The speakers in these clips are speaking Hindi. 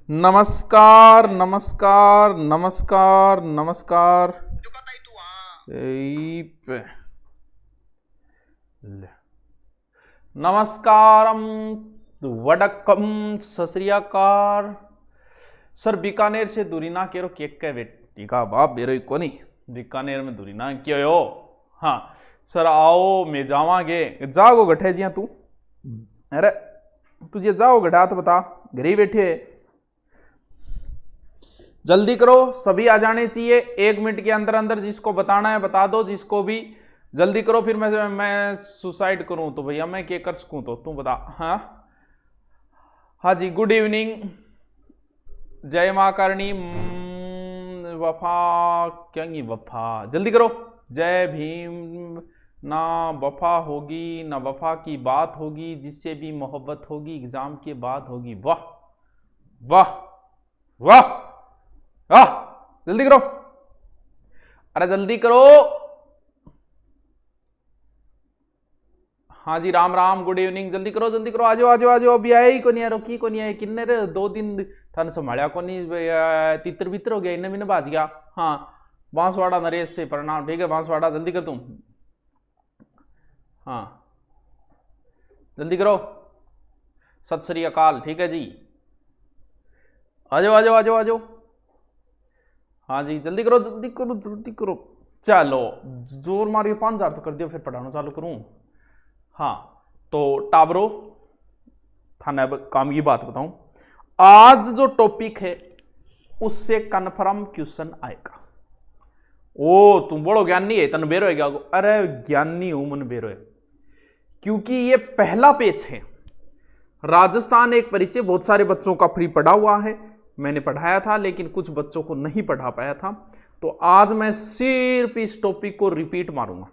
नमस्कार नमस्कार नमस्कार नमस्कार। नमस्कारम वडक्कम सत श्री अकाल। सर बीकानेर से दूरी ना केरो केक के बेटी का बाप बेरो को नहीं बीकानेर में दूरी ना क्यों हो। हाँ सर आओ मैं जावांगे जाओ गठे जिया तू। अरे तुझे जाओ गठा तो बता घर ही बैठे जल्दी करो सभी आ जाने चाहिए 1 मिनट के अंदर अंदर। जिसको बताना है बता दो जिसको भी जल्दी करो फिर मैं सुसाइड करूं तो भैया मैं क्या कर सकूं तो तू बता। हाँ हाँ जी गुड इवनिंग जय माँ करणी वफा क्या वफा जल्दी करो जय भीम। ना वफा होगी ना वफा की बात होगी जिससे भी मोहब्बत होगी एग्जाम के बाद होगी। वाह वाह वाह वाह जल्दी करो अरे जल्दी करो। हाँ जी राम राम गुड इवनिंग जल्दी करो आ जाओ अभी आए ही को नहीं रोकी को नहीं आए किन्ने 2 दिन थाने संभालिया को नहीं तितर बितर हो गया इन्हें भी बाज गया। हाँ बांसवाड़ा नरेश से प्रणाम ठीक है बांसवाड़ा जल्दी कर तुम। हाँ जल्दी करो सत श्री अकाल ठीक है जी आ जाओ। हाँ जी जल्दी करो चलो जोर मारियो 5000 तो कर दियो फिर पढ़ाना चालू करूं। हाँ तो टाबरो थाने अब काम की बात बताऊं। आज जो टॉपिक है उससे कन्फर्म क्वेश्चन आएगा। ओ तुम बड़ो ज्ञानी है तन बेरो है क्या? अरे ज्ञानी हूं मन बेरो है क्योंकि ये पहला पेज है। राजस्थान एक परिचय बहुत सारे बच्चों का फ्री पढ़ा हुआ है मैंने पढ़ाया था लेकिन कुछ बच्चों को नहीं पढ़ा पाया था तो आज मैं सिर्फ इस टॉपिक को रिपीट मारूंगा।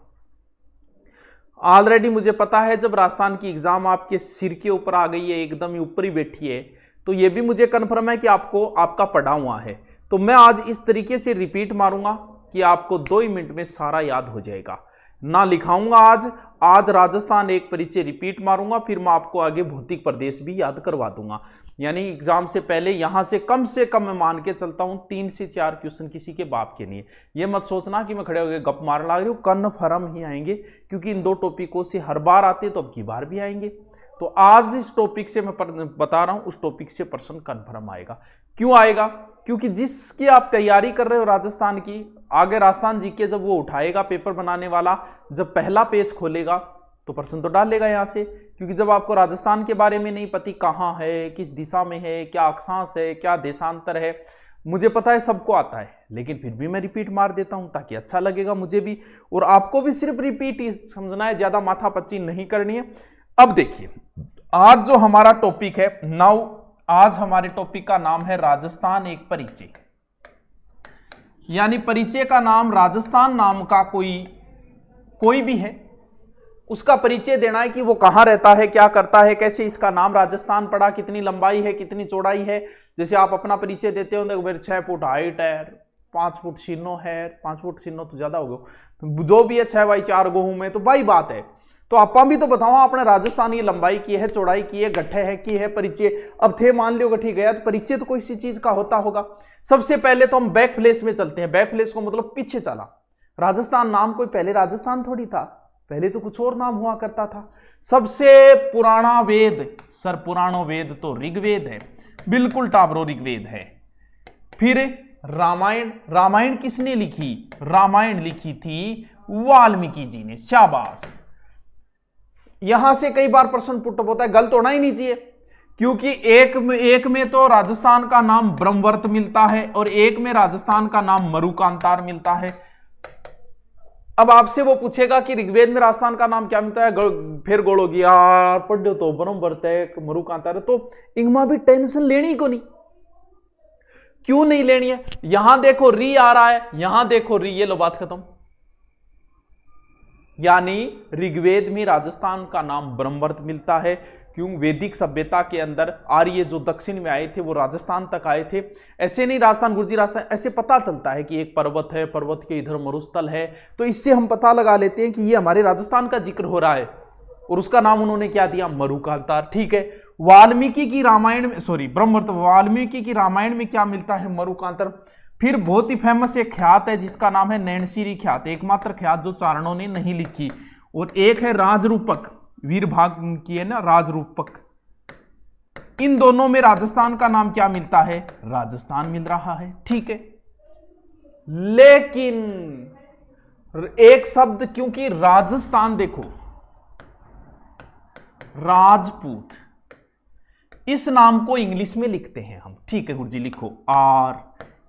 ऑलरेडी मुझे पता है जब राजस्थान की एग्जाम आपके सिर के ऊपर आ गई है एकदम ही ऊपर ही बैठी है तो यह भी मुझे कन्फर्म है कि आपको आपका पढ़ा हुआ है। तो मैं आज इस तरीके से रिपीट मारूंगा कि आपको 2 ही मिनट में सारा याद हो जाएगा। ना लिखाऊंगा आज राजस्थान एक परिचय रिपीट मारूंगा फिर मैं आपको आगे भौतिक प्रदेश भी याद करवा दूंगा। यानी एग्जाम से पहले यहां से कम मैं मान के चलता हूं 3 से 4 क्वेश्चन किसी के बाप के लिए। ये मत सोचना कि मैं खड़े होकर गप मारने लग रही हूं कन्फर्म ही आएंगे क्योंकि इन 2 टॉपिकों से हर बार आते तो अब की बार भी आएंगे। तो आज इस टॉपिक से मैं बता रहा हूं उस टॉपिक से प्रश्न कन्फर्म आएगा। क्यों आएगा? क्योंकि जिसकी आप तैयारी कर रहे हो राजस्थान की आगे राजस्थान जीके जब वो उठाएगा पेपर बनाने वाला जब पहला पेज खोलेगा तो प्रश्न तो डालेगा यहां से क्योंकि जब आपको राजस्थान के बारे में नहीं पता कहां है किस दिशा में है क्या अक्षांश है क्या देशांतर है मुझे पता है सबको आता है लेकिन फिर भी मैं रिपीट मार देता हूं ताकि अच्छा लगेगा मुझे भी और आपको भी सिर्फ रिपीट ही समझना है ज्यादा माथापच्ची नहीं करनी है। अब देखिए आज जो हमारा टॉपिक है आज हमारे टॉपिक का नाम है राजस्थान एक परिचय। यानी परिचय का नाम राजस्थान नाम का कोई भी है उसका परिचय देना है कि वो कहां रहता है क्या करता है कैसे इसका नाम राजस्थान पड़ा कितनी लंबाई है कितनी चौड़ाई है। जैसे आप अपना परिचय देते हो मेरे 6 फुट हाइट है 5 फुट सीनो है 5 फुट सीनो तो ज्यादा हो गया जो भी है 6 बाई 4 गो हूं मैं तो भाई बात है। तो आपा भी तो बताओ आपने राजस्थान की लंबाई की है चौड़ाई की है गठे है की है परिचय। अब थे मान लियो गठी गया तो परिचय तो कोई सी चीज का होता होगा। सबसे पहले तो हम बैक फ्लेस में चलते हैं। बैक फ्लेस को मतलब पीछे चला। राजस्थान नाम कोई पहले राजस्थान थोड़ी था पहले तो कुछ और नाम हुआ करता था। सबसे पुराना वेद सर पुरानो वेद तो ऋग्वेद है बिल्कुल टाबरो ऋग्वेद है। फिर रामायण किसने लिखी? रामायण लिखी थी वाल्मीकि जी ने। शाबाश। यहां से कई बार प्रश्न पुट होता है गलत होना ही नहीं चाहिए क्योंकि एक में तो राजस्थान का नाम ब्रह्मवर्त मिलता है और एक में राजस्थान का नाम मरुकांतार मिलता है। अब आपसे वो पूछेगा कि ऋग्वेद में राजस्थान का नाम क्या मिलता है फिर गोलोगी यार पढ़ो तो ब्रह्मवर्त है मरुकांतार है तो इनमें भी टेंशन लेनी को नहीं। क्यों नहीं लेनी है? यहां देखो री आ रहा है यहां देखो री ये लो बात खत्म। यानी ऋग्वेद में राजस्थान का नाम ब्रह्मवर्त मिलता है क्यों वैदिक सभ्यता के अंदर आर्य जो दक्षिण में आए थे वो राजस्थान तक आए थे। ऐसे नहीं राजस्थान गुर्जी राजस्थान ऐसे पता चलता है कि एक पर्वत है पर्वत के इधर मरुस्थल है तो इससे हम पता लगा लेते हैं कि ये हमारे राजस्थान का जिक्र हो रहा है और उसका नाम उन्होंने क्या दिया मरुकांतार। ठीक है वाल्मीकि की रामायण में, सॉरी ब्रह्मवर्त, वाल्मीकि की रामायण में क्या मिलता है? मरुकांतर। फिर बहुत ही फेमस एक ख्यात है जिसका नाम है नैनसीरी ख्यात, एकमात्र ख्यात जो चारणों ने नहीं लिखी। और एक है राजरूपक, वीरभाग की है ना राजरूपक। इन दोनों में राजस्थान का नाम क्या मिलता है? राजस्थान मिल रहा है, ठीक है। लेकिन एक शब्द, क्योंकि राजस्थान देखो राजपूत, इस नाम को इंग्लिश में लिखते हैं हम, ठीक है गुरुजी, लिखो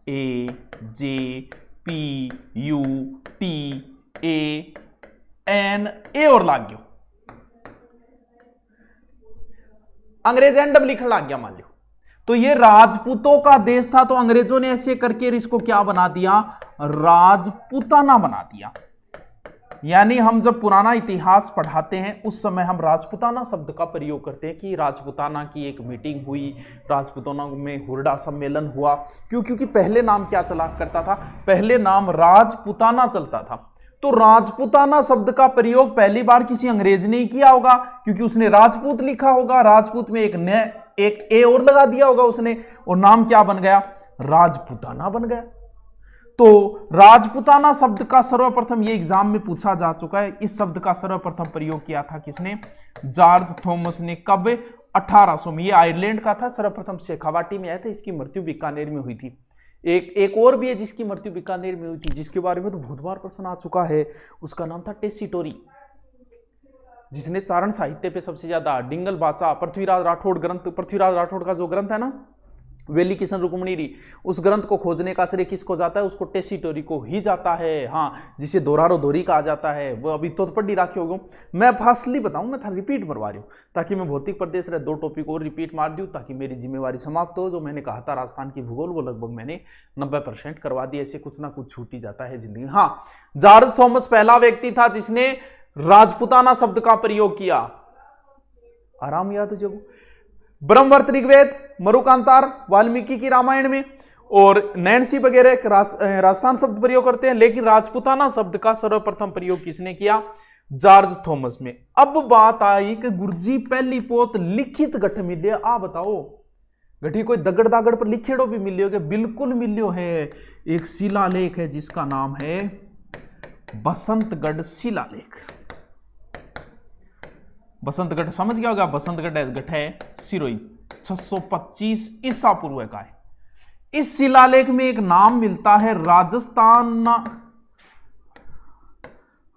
RAJPUTAN और लाग गयो, अंग्रेज एंड लिखने लग गया मान लो। तो ये राजपूतों का देश था, तो अंग्रेजों ने ऐसे करके इसको क्या बना दिया? राजपूताना बना दिया। यानी हम जब पुराना इतिहास पढ़ाते हैं उस समय हम राजपूताना शब्द का प्रयोग करते हैं कि राजपूताना की एक मीटिंग हुई, राजपूताना में हुरडा सम्मेलन हुआ। क्यों? क्योंकि पहले नाम क्या चला करता था? पहले नाम राजपूताना चलता था। तो राजपूताना शब्द का प्रयोग पहली बार किसी अंग्रेज ने ही किया होगा, क्योंकि उसने राजपूत लिखा होगा, राजपूत में एक ए और लगा दिया होगा उसने, और नाम क्या बन गया? राजपूताना बन गया। तो राजपूताना शब्द का सर्वप्रथम, ये एग्जाम में पूछा जा चुका है, इस शब्द का सर्वप्रथम प्रयोग किया था किसने? जॉर्ज थॉमस ने। कब? 1800 में। ये आयरलैंड का था, सर्वप्रथम शेखावाटी में आया था। इसकी मृत्यु बीकानेर में हुई थी। एक और भी है जिसकी मृत्यु बीकानेर में हुई थी, जिसके बारे में तो बहुत बार प्रश्न आ चुका है। उसका नाम था टेसीटोरी, जिसने चारण साहित्य पे सबसे ज्यादा, डिंगल बादशाह, पृथ्वीराज राठौड़ ग्रंथ, पृथ्वीराज राठौड़ का जो ग्रंथ है ना वेली किशन रुक्मणी, उस ग्रंथ को खोजने का श्रेय किसको जाता है? उसको टेसीटोरी को ही जाता है। हाँ, जिसे दोरारो दोरी कहा जाता है। वो अभी तो पढ़ी राखी होगा, मैं फास्टली बताऊंगा था, रिपीट मरवा रही हूँ, ताकि मैं भौतिक प्रदेश रहे 2 टॉपिक और रिपीट मार दूँ, ताकि मेरी जिम्मेवारी समाप्त हो। जो मैंने कहा था राजस्थान की भूगोल, वो लगभग मैंने 90% करवा दी। ऐसे कुछ ना कुछ छूट ही जाता है जिंदगी। हाँ, जॉर्ज थॉमस पहला व्यक्ति था जिसने राजपूताना शब्द का प्रयोग किया। आराम याद हो जब ब्रह्मवर्त, ऋग्वेद, मरुकांतार, वाल्मीकि की रामायण में और नैन्सी वगैरह राजस्थान शब्द प्रयोग करते हैं, लेकिन राजपूताना शब्द का सर्वप्रथम प्रयोग किसने किया? जॉर्ज थॉमस में। अब बात आई कि गुरुजी पहली पोत लिखित गठ मिले, आ बताओ गठी कोई दगड़ दागड़ पर लिखेड़ो भी मिलियो के? बिल्कुल मिलियो है। एक शिलालेख है जिसका नाम है बसंतगढ़ शिलालेख। बसंतगढ़ समझ गया होगा, बसंतगढ़ गठ है सिरोही, 625 ईसा पूर्व का है। इस शिलालेख में एक नाम मिलता है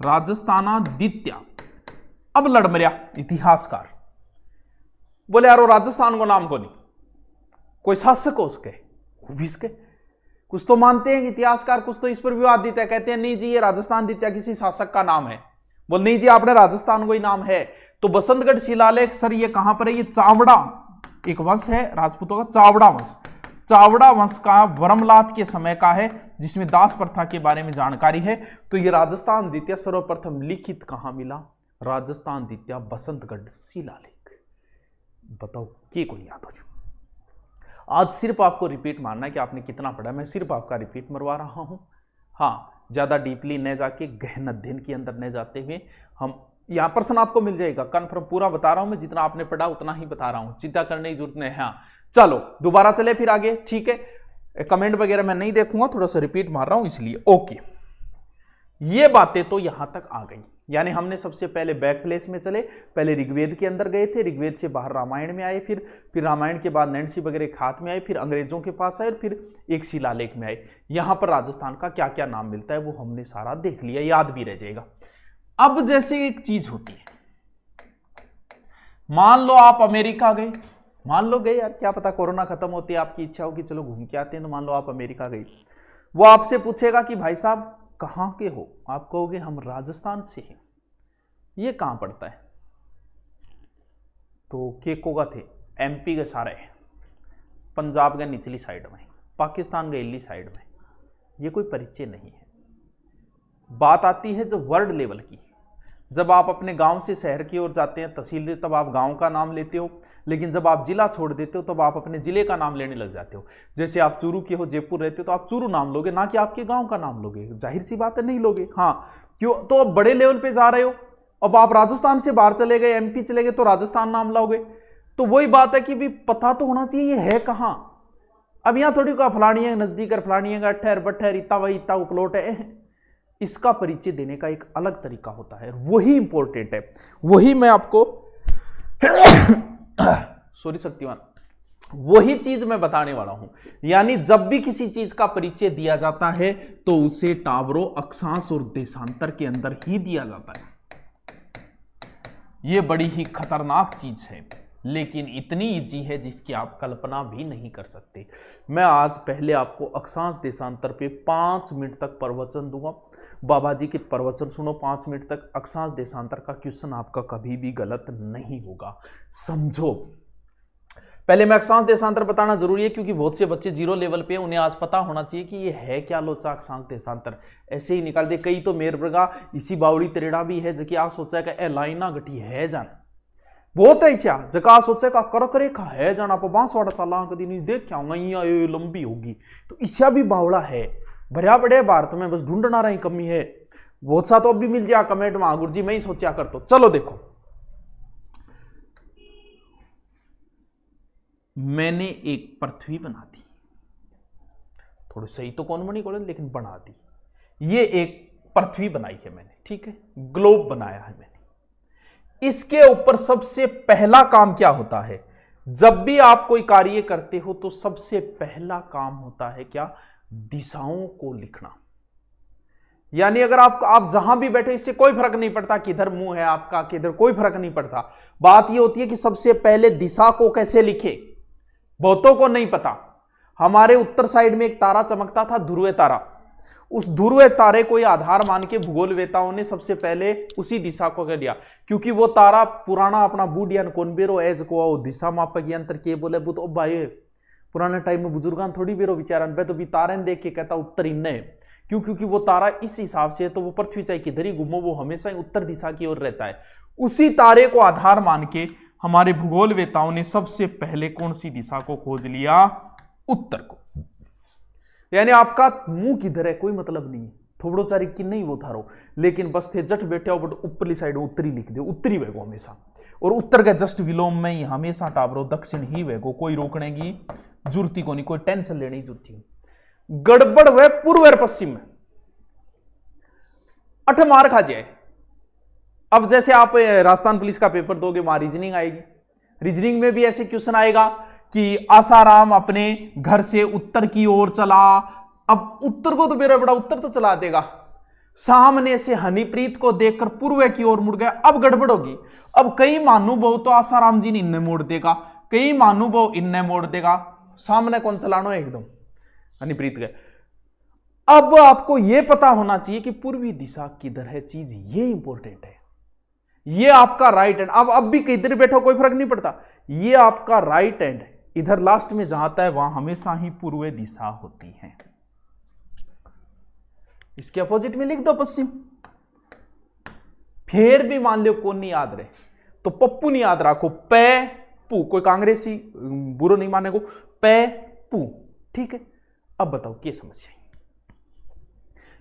राजस्थानादित्य। अब लड़ मरिया इतिहासकार, बोले यार वो राजस्थान को नाम को नहीं, कोई शासक हो उसके, कुछ तो मानते हैं इतिहासकार, कुछ तो इस पर विवादित है। कहते हैं नहीं जी ये राजस्थान दित्या किसी शासक का नाम है। बोल नहीं जी आपने राजस्थान को ही नाम है। तो बसंतगढ़ शिलालेख सर ये कहां पर है? ये चावड़ा एक वंश है राजपूतों का, चावड़ा वंश। चावड़ा वंश का वर्मलात के समय का है, जिसमें दास प्रथा के बारे में जानकारी है। तो ये राजस्थान द्वितीय सर्वप्रथम लिखित कहां मिला? राजस्थान द्वितीय बसंतगढ़ शिलालेख। बताओ के को याद हो? आज सिर्फ आपको रिपीट मारना है कि आपने कितना पढ़ा। मैं सिर्फ आपका रिपीट मरवा रहा हूं। हाँ, ज्यादा डीपली न जाके, गहन अध्ययन के अंदर न जाते हुए हम, यहां प्रश्न आपको मिल जाएगा कन्फर्म, पूरा बता रहा हूं मैं, जितना आपने पढ़ा उतना ही बता रहा हूं, चिंता करने की जरूरत नहीं है। हाँ चलो दोबारा चले फिर आगे, ठीक है। कमेंट वगैरह मैं नहीं देखूंगा, थोड़ा सा रिपीट मार रहा हूं इसलिए। ओके, ये बातें तो यहां तक आ गई। यानी हमने सबसे पहले बैक प्लेस में चले, पहले ऋग्वेद के अंदर गए थे, ऋग्वेद से बाहर रामायण में आए, फिर रामायण के बाद नैन्सी वगैरह खात में आए, फिर अंग्रेजों के पास आए, फिर एक शिलालेख में आए। यहां पर राजस्थान का क्या क्या नाम मिलता है वो हमने सारा देख लिया, याद भी रह जाएगा। अब जैसे एक चीज होती है, मान लो आप अमेरिका गए, मान लो गए यार, क्या पता कोरोना खत्म होती है, आपकी इच्छा हो कि चलो घूम के आते हैं, तो मान लो आप अमेरिका गए, वो आपसे पूछेगा कि भाई साहब कहां के हो? आप कहोगे हम राजस्थान से हैं। ये कहां पड़ता है? तो केकोगा थे एमपी के सारे, पंजाब के निचली साइड में, पाकिस्तान के इली साइड में। ये कोई परिचय नहीं है। बात आती है जब वर्ड लेवल की, जब आप अपने गांव से शहर की ओर जाते हैं, तहसील, तब आप गांव का नाम लेते हो, लेकिन जब आप जिला छोड़ देते हो तब आप अपने जिले का नाम लेने लग जाते हो। जैसे आप चूरू के हो, जयपुर रहते हो, तो आप चूरू नाम लोगे, ना कि आपके गांव का नाम लोगे। जाहिर सी बात है नहीं लोगे। हाँ क्यों? तो अब बड़े लेवल पे जा रहे हो, अब आप राजस्थान से बाहर चले गए, एमपी चले गए, तो राजस्थान नाम लाओगे। तो वही बात है कि भी पता तो होना चाहिए ये है कहां। अब यहां थोड़ी का फलानी है नजदीक है, फलानी है अठहर बठहर इतना वही इतना प्लॉट है। इसका परिचय देने का एक अलग तरीका होता है, वही इंपॉर्टेंट है। वही मैं आपको सॉरी शक्तिमान, वही चीज मैं बताने वाला हूं। यानी जब भी किसी चीज का परिचय दिया जाता है तो उसे टावरों, अक्षांश और देशांतर के अंदर ही दिया जाता है। यह बड़ी ही खतरनाक चीज है, लेकिन इतनी इजी है जिसकी आप कल्पना भी नहीं कर सकते। मैं आज पहले आपको अक्षांश देशांतर पे 5 मिनट तक प्रवचन दूंगा। बाबा जी के प्रवचन सुनो 5 मिनट तक। अक्षांश देशांतर का क्वेश्चन आपका कभी भी गलत नहीं होगा, समझो। पहले मैं अक्षांश देशांतर बताना जरूरी है, क्योंकि बहुत से बच्चे जीरो लेवल पे, उन्हें आज पता होना चाहिए कि ये है क्या लोचा अक्षांश देशांतर। ऐसे ही निकाल दे कई तो मेर बगा इसी बावड़ी त्रेड़ा भी है जबकि आप सोचा कि ए लाइना गठी है जान बहुत ऐसा जका सोचे का करक रेखा है जाना आप बांसवाड़ा चला कभी नहीं देख क्या ये लंबी होगी, तो ईसा भी बावड़ा है भरिया बड़े भारत में, बस ढूंढना रही कमी है। बहुत सा तो अब भी मिल जाए कमेंट में, गुरु जी मैं ही सोचा कर। तो चलो देखो, मैंने एक पृथ्वी बना दी, थोड़ी सही तो कौन बनी कौन, लेकिन बना दी। ये एक पृथ्वी बनाई है मैंने, ठीक है, ग्लोब बनाया है मैंने। इसके ऊपर सबसे पहला काम क्या होता है? जब भी आप कोई कार्य करते हो तो सबसे पहला काम होता है क्या? दिशाओं को लिखना। यानी अगर आप जहां भी बैठे, इससे कोई फर्क नहीं पड़ता किधर मुंह है आपका, किधर, कोई फर्क नहीं पड़ता। बात यह होती है कि सबसे पहले दिशा को कैसे लिखे। बहुतों को नहीं पता, हमारे उत्तर साइड में एक तारा चमकता था, ध्रुव तारा। उस ध्रुव तारे को आधार मान के भूगोलवेताओं ने सबसे पहले उसी दिशा को कर लिया, क्योंकि वो तारा पुराना अपना बूढ़ियान कौन बेरो एज को दिशा मापक यंत्र के बोले बुत ओ भाई पुराने टाइम में बुजुर्गान थोड़ी बेरो विचारन पे, तो भी तारे देख के कहता उत्तर इन्ने, क्योंकि वो तारा इस हिसाब से, तो वो पृथ्वी चाहे किधर ही घूमो वो हमेशा उत्तर दिशा की ओर रहता है। उसी तारे को आधार मान के हमारे भूगोलवेताओं ने सबसे पहले कौन सी दिशा को खोज लिया? उत्तर को। यानी आपका मुंह किधर है कोई मतलब नहीं, थोड़ो चारी की नहीं वो थारो, लेकिन बस थे जट बैठे हो बट ऊपरली साइड उत्तरी लिख दो, उत्तरी वेगो हमेशा, और उत्तर का जस्ट विलोम में ही हमेशा टावरो दक्षिण ही वेगो, कोई रोकने की जरूरत को नहीं, कोई टेंशन लेने की जरूरत नहीं। गड़बड़ वे पूर्व और पश्चिम में 8 मार खा जाए। अब जैसे आप राजस्थान पुलिस का पेपर दोगे, वहां रीजनिंग आएगी, रीजनिंग में भी ऐसे क्वेश्चन आएगा कि आसाराम अपने घर से उत्तर की ओर चला। अब उत्तर को तो मेरा बड़ा उत्तर तो चला देगा, सामने से हनीप्रीत को देखकर पूर्व की ओर मुड़ गया। अब गड़बड़ होगी, अब कई महानुभव तो आसाराम जी ने इन्ने मोड़ देगा, कई महानुभव इन्ने मोड़ देगा, सामने कौन चलानो एकदम हनीप्रीत गए। अब आपको यह पता होना चाहिए कि पूर्वी दिशा किधर है, चीज ये इंपॉर्टेंट है। ये आपका राइट हैंड, अब भी किधर बैठो कोई फर्क नहीं पड़ता, ये आपका राइट हैंड है, इधर लास्ट में जहां आता है वहां हमेशा ही पूर्व दिशा होती है। इसके अपोजिट में लिख दो पश्चिम। फिर भी मान लो कौन नहीं याद रहे तो पप्पू नहीं याद रखो, पै पू, कोई कांग्रेसी बुरो नहीं माने को, पै पू, ठीक है। अब बताओ क्या समस्या है?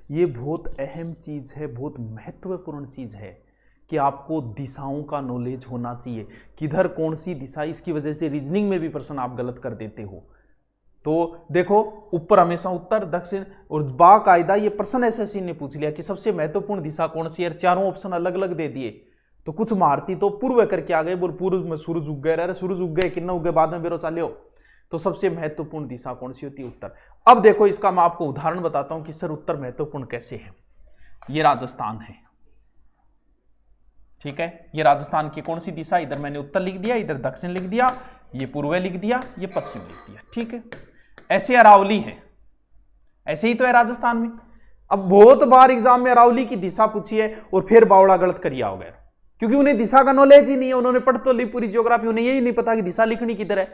ये बहुत अहम चीज है, बहुत महत्वपूर्ण चीज है कि आपको दिशाओं का नॉलेज होना चाहिए, किधर कौन सी दिशा। इसकी वजह से रीजनिंग में भी प्रश्न आप गलत कर देते हो। तो देखो ऊपर हमेशा उत्तर दक्षिण, और बाकायदा ये प्रश्न एसएससी ने पूछ लिया कि सबसे महत्वपूर्ण दिशा कौन सी है, चारों ऑप्शन अलग अलग दे दिए। तो कुछ भारती तो पूर्व करके आ गए, बोल पूर्व में सूरज उग गए, अरे सूरज उग गए किन्ना उग गए बाद में बेरो चाले हो। तो सबसे महत्वपूर्ण दिशा कौन सी होती है? उत्तर। अब देखो इसका मैं आपको उदाहरण बताता हूं कि सर उत्तर महत्वपूर्ण कैसे है। ये राजस्थान है, ठीक है, ये राजस्थान की कौन सी दिशा, इधर मैंने उत्तर लिख दिया, इधर दक्षिण लिख दिया, ये पूर्व लिख दिया, ये पश्चिम लिख दिया, ठीक है। ऐसे अरावली है, ऐसे ही तो है राजस्थान में। अब बहुत बार एग्जाम में अरावली की दिशा पूछी है और फिर बावड़ा गलत करिया हो गया, क्योंकि उन्हें दिशा का नॉलेज ही नहीं है। उन्होंने पढ़ तो ली पूरी ज्योग्राफी, उन्हें यही नहीं पता कि दिशा लिखनी किधर है।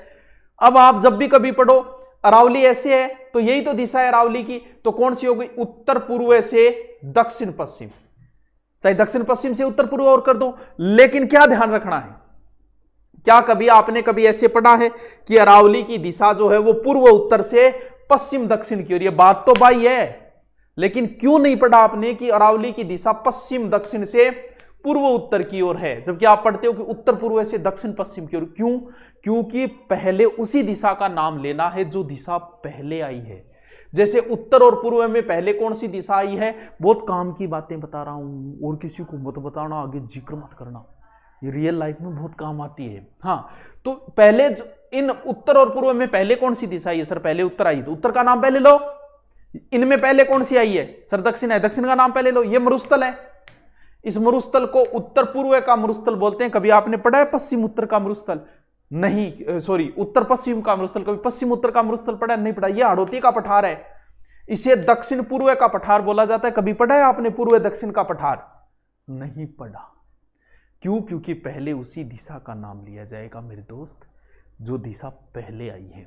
अब आप जब भी कभी पढ़ो अरावली ऐसे है तो यही तो दिशा है अरावली की, तो कौन सी हो गई? उत्तर पूर्व से दक्षिण पश्चिम, चाहे दक्षिण पश्चिम से उत्तर पूर्व और कर दो। लेकिन क्या ध्यान रखना है, क्या कभी आपने कभी ऐसे पढ़ा है कि अरावली की दिशा जो है वो पूर्व उत्तर से पश्चिम दक्षिण की ओर? ये बात तो भाई है, लेकिन क्यों नहीं पढ़ा आपने कि अरावली की दिशा पश्चिम दक्षिण से पूर्व उत्तर की ओर है, जबकि आप पढ़ते हो कि उत्तर पूर्व से दक्षिण पश्चिम की ओर। क्यों? क्योंकि पहले उसी दिशा का नाम लेना है जो दिशा पहले आई है। जैसे उत्तर और पूर्व में पहले कौन सी दिशा आई है, बहुत काम की बातें बता रहा हूं, और किसी को मत बताना, आगे जिक्र मत करना, ये रियल लाइफ में बहुत काम आती है। हाँ, तो पहले इन उत्तर और पूर्व में पहले कौन सी दिशा आई है? सर पहले उत्तर आई, तो उत्तर का नाम पहले लो। इनमें पहले कौन सी आई है? सर दक्षिण है, दक्षिण का नाम पहले लो। ये मरुस्थल है, इस मरुस्थल को उत्तर पूर्व का मरुस्थल बोलते हैं। कभी आपने पढ़ा है पश्चिम उत्तर का मरुस्थल? नहीं, सॉरी, उत्तर पश्चिम का मरुस्थल। कभी पश्चिम उत्तर का मरुस्थल पढ़ा? नहीं पढ़ा। यह हाड़ौती का पठार है, इसे दक्षिण पूर्व का पठार बोला जाता है। कभी पढ़ा है आपने पूर्व दक्षिण का पठार? नहीं पढ़ा। क्यों? क्योंकि पहले उसी दिशा का नाम लिया जाएगा मेरे दोस्त जो दिशा पहले आई है।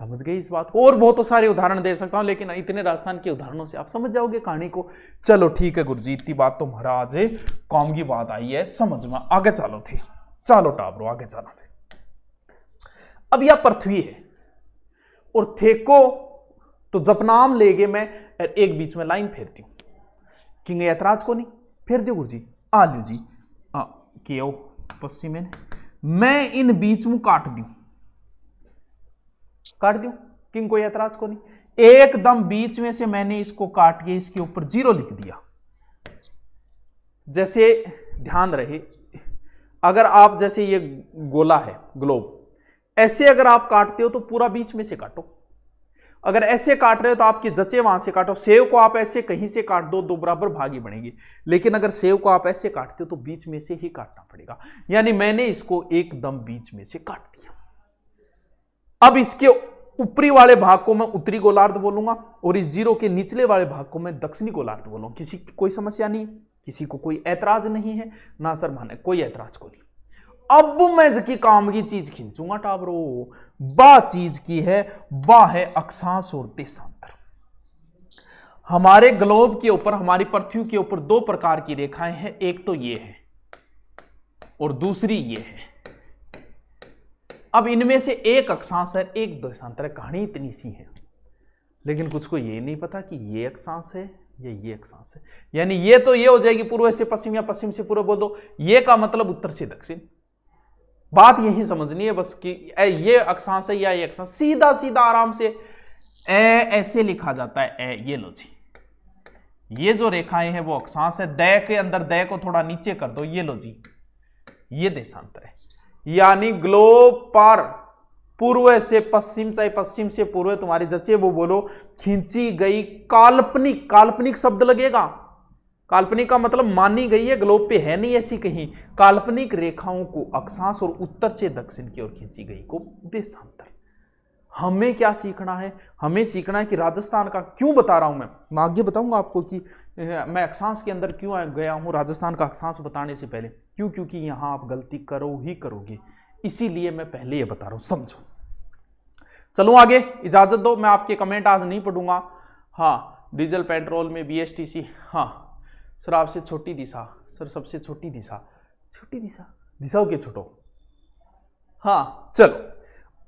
समझ गए इस बात को? और बहुत सारे उदाहरण दे सकता हूं, लेकिन इतने राजस्थान के उदाहरणों से आप समझ जाओगे कहानी को। चलो ठीक है गुरुजी, इतनी बात तो महाराज काम की बात आई है समझ में। आगे चलो थे, चलो टाबरो आगे चलो थे। अब यह पृथ्वी है और थे को तो जपनाम लेगे मैं एक बीच में लाइन फेरती हूं। किंग ऐतराज को नहीं फेर दो गुरुजी, आ लो जी, क्यों पश्चिम में मैं इन बीच में काट दूं, काट दूं, किंग कोई ऐतराज को नहीं। एकदम बीच में से मैंने इसको काट के इसके ऊपर 0 लिख दिया। जैसे ध्यान रहे, अगर आप जैसे ये गोला है ग्लोब, ऐसे अगर आप काटते हो तो पूरा बीच में से काटो। अगर ऐसे काट रहे हो तो आपके जचे वहां से काटो। सेव को आप ऐसे कहीं से काट दो, 2 बराबर भाग ही बनेंगे। लेकिन अगर सेव को आप ऐसे काटते हो तो बीच में से ही काटना पड़ेगा। यानी मैंने इसको एकदम बीच में से काट दिया। अब इसके ऊपरी वाले भाग को मैं उत्तरी गोलार्ध बोलूंगा और इस 0 के निचले वाले भाग को मैं दक्षिणी गोलार्ध बोलूंगा। किसी की कोई समस्या नहीं, किसी को कोई ऐतराज नहीं है ना? सर माने कोई ऐतराज को नहीं। अब मैं जकी काम की चीज खींचूंगा टाबरो, बा चीज की है, बा है अक्षांश और देशांतर। हमारे ग्लोब के ऊपर, हमारी पृथ्वी के ऊपर 2 प्रकार की रेखाएं हैं। एक तो ये है और दूसरी ये है। अब इनमें से एक अक्षांश है, एक देशांतर है। कहानी इतनी सी है, लेकिन कुछ को ये नहीं पता कि ये अक्षांश है या ये अक्षांश है। यानी ये तो ये हो जाएगी पूर्व से पश्चिम या पश्चिम से पूर्व बोल दो, ये का मतलब उत्तर से दक्षिण। बात यही समझनी है बस कि ये अक्षांश है या ये अक्षांश। सीधा सीधा आराम से ऐसे लिखा जाता है। ये लो जी, ये जो रेखाएं हैं वो अक्षांश है। दय के अंदर दय को थोड़ा नीचे कर दो, ये लो जी, ये देशांतर है। यानी ग्लोब पर पूर्व से पश्चिम, चाहे पश्चिम से पूर्व, तुम्हारी जचे वो बोलो, खींची गई काल्पनिक, काल्पनिक शब्द लगेगा। काल्पनिक का मतलब मानी गई है, ग्लोब पे है नहीं ऐसी कहीं। काल्पनिक रेखाओं को अक्षांश और उत्तर से दक्षिण की ओर खींची गई को देशांतर। हमें क्या सीखना है? हमें सीखना है कि राजस्थान का, क्यों बता रहा हूं मैं आगे बताऊंगा आपको कि मैं अक्षांश के अंदर क्यों गया हूं राजस्थान का अक्षांश बताने से पहले। क्यों? क्योंकि यहां आप गलती करो ही करोगे, इसीलिए मैं पहले ये बता रहा हूं, समझो। चलो आगे, इजाजत दो, मैं आपके कमेंट आज नहीं पढ़ूंगा। हाँ, डीजल पेट्रोल में BSTC, हाँ सर आपसे छोटी दिशा, सर सबसे छोटी दिशा, छोटी दिशा, दिशाओं के छोटो। हाँ चलो,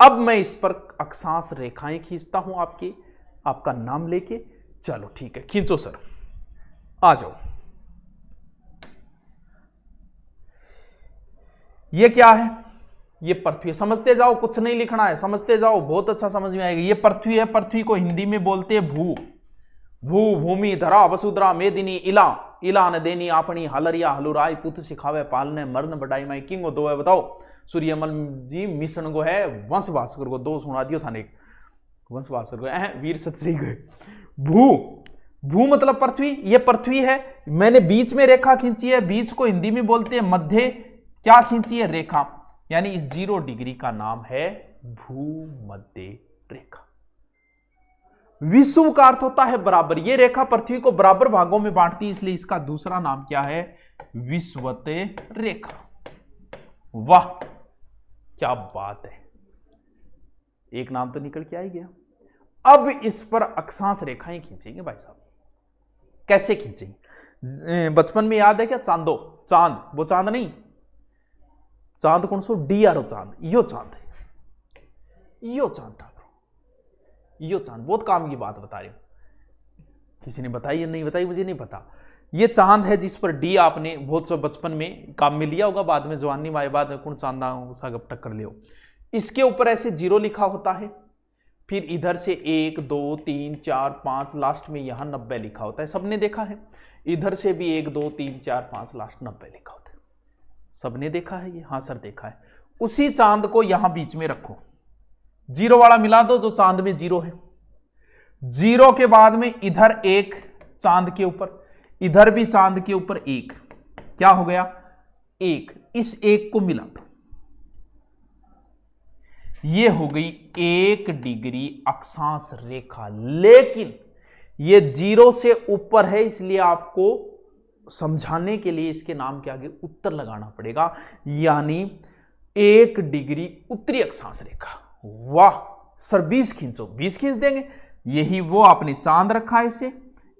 अब मैं इस पर अक्षांश रेखाएं खींचता हूं आपका नाम लेके। चलो ठीक है, खींचो सर, आ जाओ। ये क्या है? ये पृथ्वी है। समझते जाओ, कुछ नहीं लिखना है, समझते जाओ, बहुत अच्छा समझ में आएगा। ये पृथ्वी है। पृथ्वी को हिंदी में बोलते हैं भू। भू, भूमि, धरा, वसुधरा, मेदिनी, इला, इला न देनी आपनी, हलरिया, हलुराई, पुत सिखावे पालने, मर्न बढ़ाई माई, किंग दो है बताओ। सूर्यमल जी मिशन को है, वंश भास्कर को 2 सुना दियो थाने, वंश भास्कर को वीर सत सही गए। भू, भू मतलब पृथ्वी, ये पृथ्वी है। मैंने बीच में रेखा खींची है, बीच को हिंदी में बोलते हैं मध्य। क्या खींची है? रेखा। यानी इस 0 डिग्री का नाम है भूमध्य रेखा। विषुव का अर्थ होता है बराबर। ये रेखा पृथ्वी को बराबर भागों में बांटती है, इसलिए इसका दूसरा नाम क्या है? विषुवत रेखा। वाह क्या बात है, एक नाम तो निकल के आ ही गया। अब इस पर अक्षांश रेखाएं खींचेंगे भाई साहब। कैसे खींचेंगे? बचपन में याद है क्या? चांदो, चांद, वो चांद नहीं, चांद कौन सो? DRO चांद, यो चांद है, यो चांद था, यो चांद। बहुत काम की बात बता रही हूं। किसी ने बताई या नहीं बताई मुझे नहीं पता। ये चांद है जिस पर डी आपने बहुत से बचपन में काम में लिया होगा, बाद में जवानी माए बाद में कौन चांदा उसका गपटक कर लियो। इसके ऊपर ऐसे 0 लिखा होता है, फिर इधर से 1 2 3 4 5 लास्ट में यहां 90 लिखा होता है। सबने देखा है। इधर से भी 1 2 3 4 5 लास्ट 90 लिखा होता है। सबने देखा है ये? हाँ सर देखा है। उसी चांद को यहां बीच में रखो, 0 वाला मिला दो जो चांद में 0 है। 0 के बाद में इधर 1 चांद के ऊपर, इधर भी चांद के ऊपर 1, क्या हो गया 1। इस 1 को मिला दो, ये हो गई 1 डिग्री अक्षांश रेखा। लेकिन ये 0 से ऊपर है, इसलिए आपको समझाने के लिए इसके नाम के आगे उत्तर लगाना पड़ेगा, यानी 1 डिग्री उत्तरी अक्षांश रेखा। वाह सर 20 खींचो, 20 खींच देंगे। यही वो आपने चांद रखा है इसे,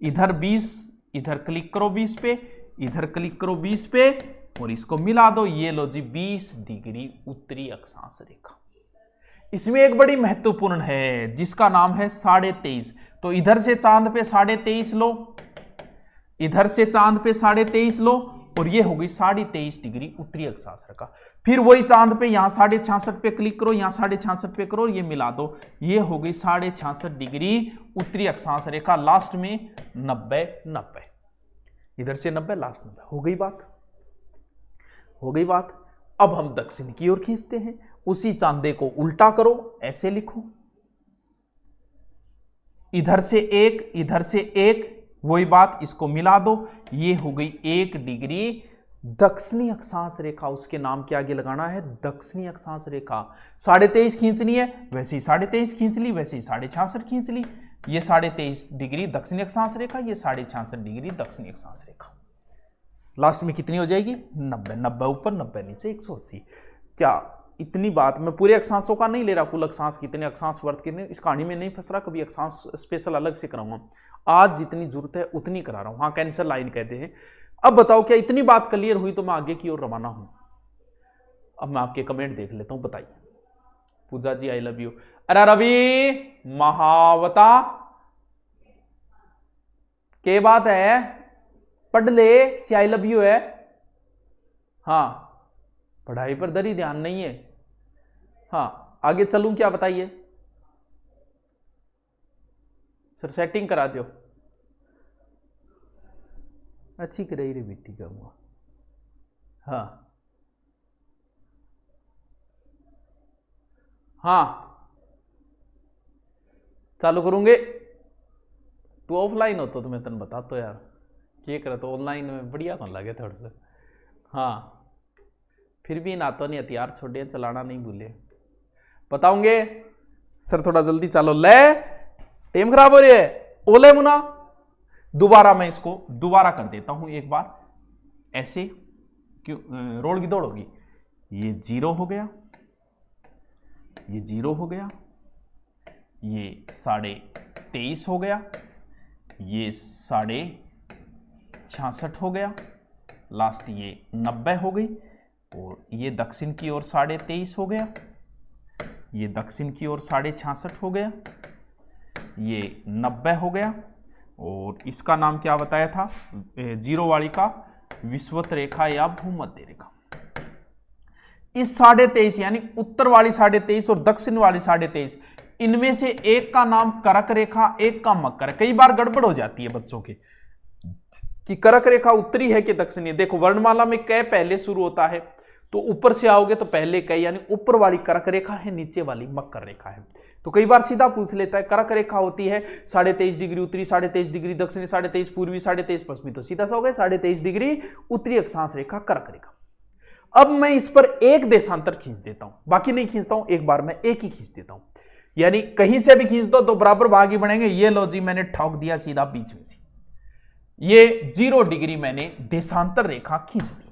इधर 20, इधर क्लिक करो 20 पे, इधर क्लिक करो 20 पे और इसको मिला दो। ये लो जी 20 डिग्री उत्तरी अक्षांश रेखा। इसमें एक बड़ी महत्वपूर्ण है जिसका नाम है 23.5। तो इधर से चांद पे 23.5 लो, इधर से चांद पे 23.5 लो और ये हो गई 23.5 डिग्री उत्तरी अक्षांश रेखा। फिर वही चांद पे यहां 66.5 पे क्लिक करो, यहां 66.5 पे करो, ये मिला दो, ये हो गई 66.5 डिग्री उत्तरी अक्षांश रेखा। लास्ट में 90, इधर से 90 लास्ट 90। हो गई बात, हो गई बात। अब हम दक्षिण की ओर खींचते हैं। उसी चांदे को उल्टा करो, ऐसे लिखो, इधर से 1, इधर से 1, वही बात, इसको मिला दो, ये हो गई 1 डिग्री दक्षिणी अक्षांश रेखा। उसके नाम के आगे लगाना है दक्षिणी अक्षांश रेखा। 23.5 खींचनी है, वैसे ही 23.5 खींच ली, वैसे ही 66.5 खींच ली। ये 23.5 डिग्री दक्षिणी अक्षांश रेखा, ये 66.5 डिग्री दक्षिणी अक्षांश रेखा। लास्ट में कितनी हो जाएगी 90, 90 ऊपर 90 नीचे 180। क्या इतनी बात, मैं पूरे अक्षांशों का नहीं ले रहा, कुल अक्षांश कितने, अक्षांश वर्त कितने, इस कहानी में नहीं फंस रहा, कभी अक्षांश स्पेशल अलग से कराऊंगा। आज जितनी जरूरत है उतनी करा रहा हूं। हाँ कैंसर लाइन कहते हैं। अब बताओ क्या इतनी बात क्लियर हुई? तो मैं आगे की ओर रवाना हूं। अब मैं आपके कमेंट देख लेता हूं, बताइए। पूजा जी आई लव यू। अरे रवि महावता के बात है, पढ़ ले, सी आई लव यू है। हाँ पढ़ाई पर दरी ध्यान नहीं है। हाँ आगे चलूं क्या, बताइए सर। सेटिंग करा दो, अच्छी कर रही रे बेटी का हुआ। हाँ हाँ चालू करूंगे। तू ऑफलाइन हो तो मैं तेन बता तो यार, क्या करा तो ऑनलाइन में बढ़िया कौन लगे थोड़ा सा। हाँ फिर भी ना तो नहीं हथियार छोड़े, चलाना नहीं भूले, बताऊंगे सर थोड़ा जल्दी चालो। ले टेम खराब हो रही है, ओले मुना। दोबारा मैं इसको दोबारा कर देता हूं एक बार, ऐसे क्यों रोड की दौड़ होगी। ये 0 हो गया, ये 0 हो गया, ये 23.5 हो गया, ये 66.5 हो गया, लास्ट ये 90 हो गई, और ये दक्षिण की ओर 23.5 हो गया, ये दक्षिण की ओर 66.5 हो गया, ये 90 हो गया, और इसका नाम क्या बताया था 0 वाली का, विषुवत रेखा या भूमध्य रेखा। इस 23.5 यानी उत्तर वाली 23.5 और दक्षिण वाली 23.5, इनमें से एक का नाम करक रेखा, एक का मकर। कई बार गड़बड़ हो जाती है बच्चों के कि करक रेखा उत्तरी है कि दक्षिणी। देखो वर्णमाला में क पहले शुरू होता है, तो ऊपर से आओगे तो पहले क, यानी ऊपर वाली करक रेखा है, नीचे वाली मकर रेखा है। तो कई बार सीधा पूछ लेता है, करक रेखा होती है 23.5 डिग्री उत्तरी, 23.5 डिग्री दक्षिणी, 23.5 पूर्वी, 23.5 पश्चिमी, तो सीधा सा हो गया 23.5 डिग्री उत्तरी अक्षांश रेखा करक रेखा। अब मैं इस पर एक देशांतर खींच देता हूं, बाकी नहीं खींचता हूं, एक बार मैं एक ही खींच देता हूं, यानी कहीं से भी खींच दो तो बराबर भाग ही बनेंगे। ये लो जी मैंने ठोक दिया सीधा बीच में से, ये 0 डिग्री मैंने देशांतर रेखा खींच दी।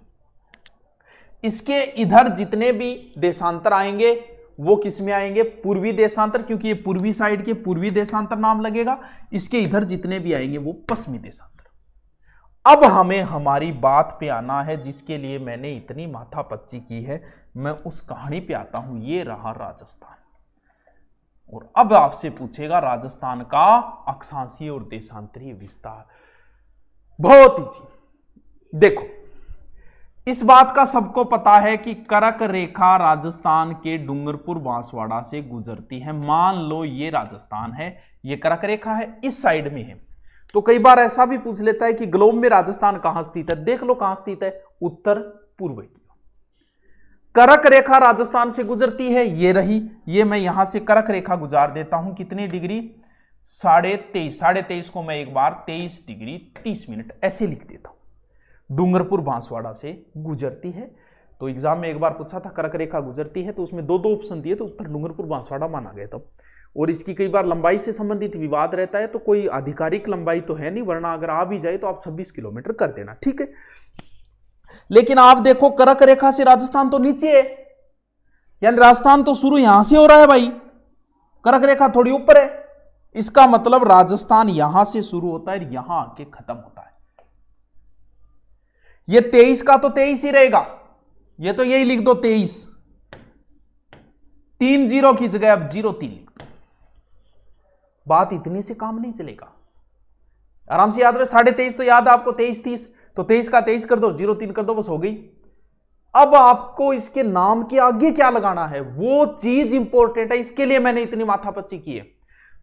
इसके इधर जितने भी देशांतर आएंगे वो किस में आएंगे, पूर्वी देशांतर, क्योंकि ये पूर्वी साइड के पूर्वी देशांतर नाम लगेगा। इसके इधर जितने भी आएंगे वो पश्चिमी देशांतर। अब हमें हमारी बात पे आना है जिसके लिए मैंने इतनी माथापच्ची की है, मैं उस कहानी पे आता हूं। ये रहा राजस्थान, और अब आपसे पूछेगा राजस्थान का अक्षांशीय और देशांतरीय विस्तार। बहुत इजी। देखो, इस बात का सबको पता है कि कर्क रेखा राजस्थान के डूंगरपुर बांसवाड़ा से गुजरती है। मान लो ये राजस्थान है, ये कर्क रेखा है, इस साइड में है। तो कई बार ऐसा भी पूछ लेता है कि ग्लोब में राजस्थान कहां स्थित है। देख लो कहां स्थित है, उत्तर पूर्व की। कर्क रेखा राजस्थान से गुजरती है, ये रही। ये मैं यहां से कर्क रेखा गुजार देता हूं, कितनी डिग्री, 23.5 को मैं एक बार 23 डिग्री 30 मिनट ऐसे लिख देता हूं। डूंगरपुर बांसवाड़ा से गुजरती है। तो एग्जाम में एक बार पूछा था कर्क रेखा गुजरती है, तो उसमें दो ऑप्शन दिए, तो उत्तर डूंगरपुर बांसवाड़ा माना गया तब। और इसकी कई बार लंबाई से संबंधित विवाद रहता है, तो कोई आधिकारिक लंबाई तो है नहीं, वरना अगर आ भी जाए तो आप 26 किलोमीटर कर देना, ठीक है। लेकिन आप देखो कर्क रेखा से राजस्थान तो नीचे है, यानी राजस्थान तो शुरू यहां से हो रहा है भाई, कर्क रेखा थोड़ी ऊपर है। इसका मतलब राजस्थान यहां से शुरू होता है, यहां आके खत्म होता है। ये 23 का तो 23 ही रहेगा, ये तो यही लिख दो 23, 3 जीरो की जगह अब 03 लिख दो। बात इतने से काम नहीं चलेगा, आराम से याद रहे। 23.5 तो याद है आपको, 23 30, तो 23 का 23 कर दो, 03 कर दो, बस हो गई। अब आपको इसके नाम के आगे क्या लगाना है, वो चीज इंपॉर्टेंट है, इसके लिए मैंने इतनी माथापच्ची की है।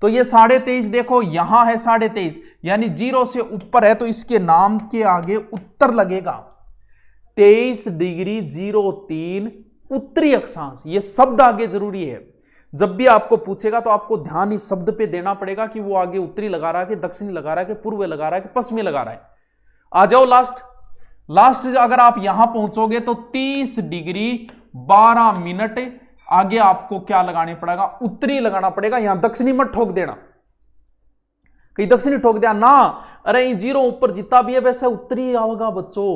तो ये 23.5 देखो यहां है 23.5, यानी 0 से ऊपर है, तो इसके नाम के आगे उत्तर लगेगा। 23 डिग्री 03 उत्तरी अक्षांश, ये शब्द आगे जरूरी है। जब भी आपको पूछेगा तो आपको ध्यान इस शब्द पे देना पड़ेगा कि वो आगे उत्तरी लगा रहा है कि दक्षिणी लगा रहा है कि पूर्व लगा रहा है कि पश्चिमी लगा रहा है। आ जाओ लास्ट अगर आप यहां पहुंचोगे तो 30 डिग्री 12 मिनट आगे आपको क्या लगाने पड़ेगा, उत्तरी लगाना पड़ेगा। यहां दक्षिणी मत ठोक देना, कहीं दक्षिणी ठोक दिया ना, अरे 0 ऊपर जितना भी है वैसे उत्तरी आओगा बच्चों।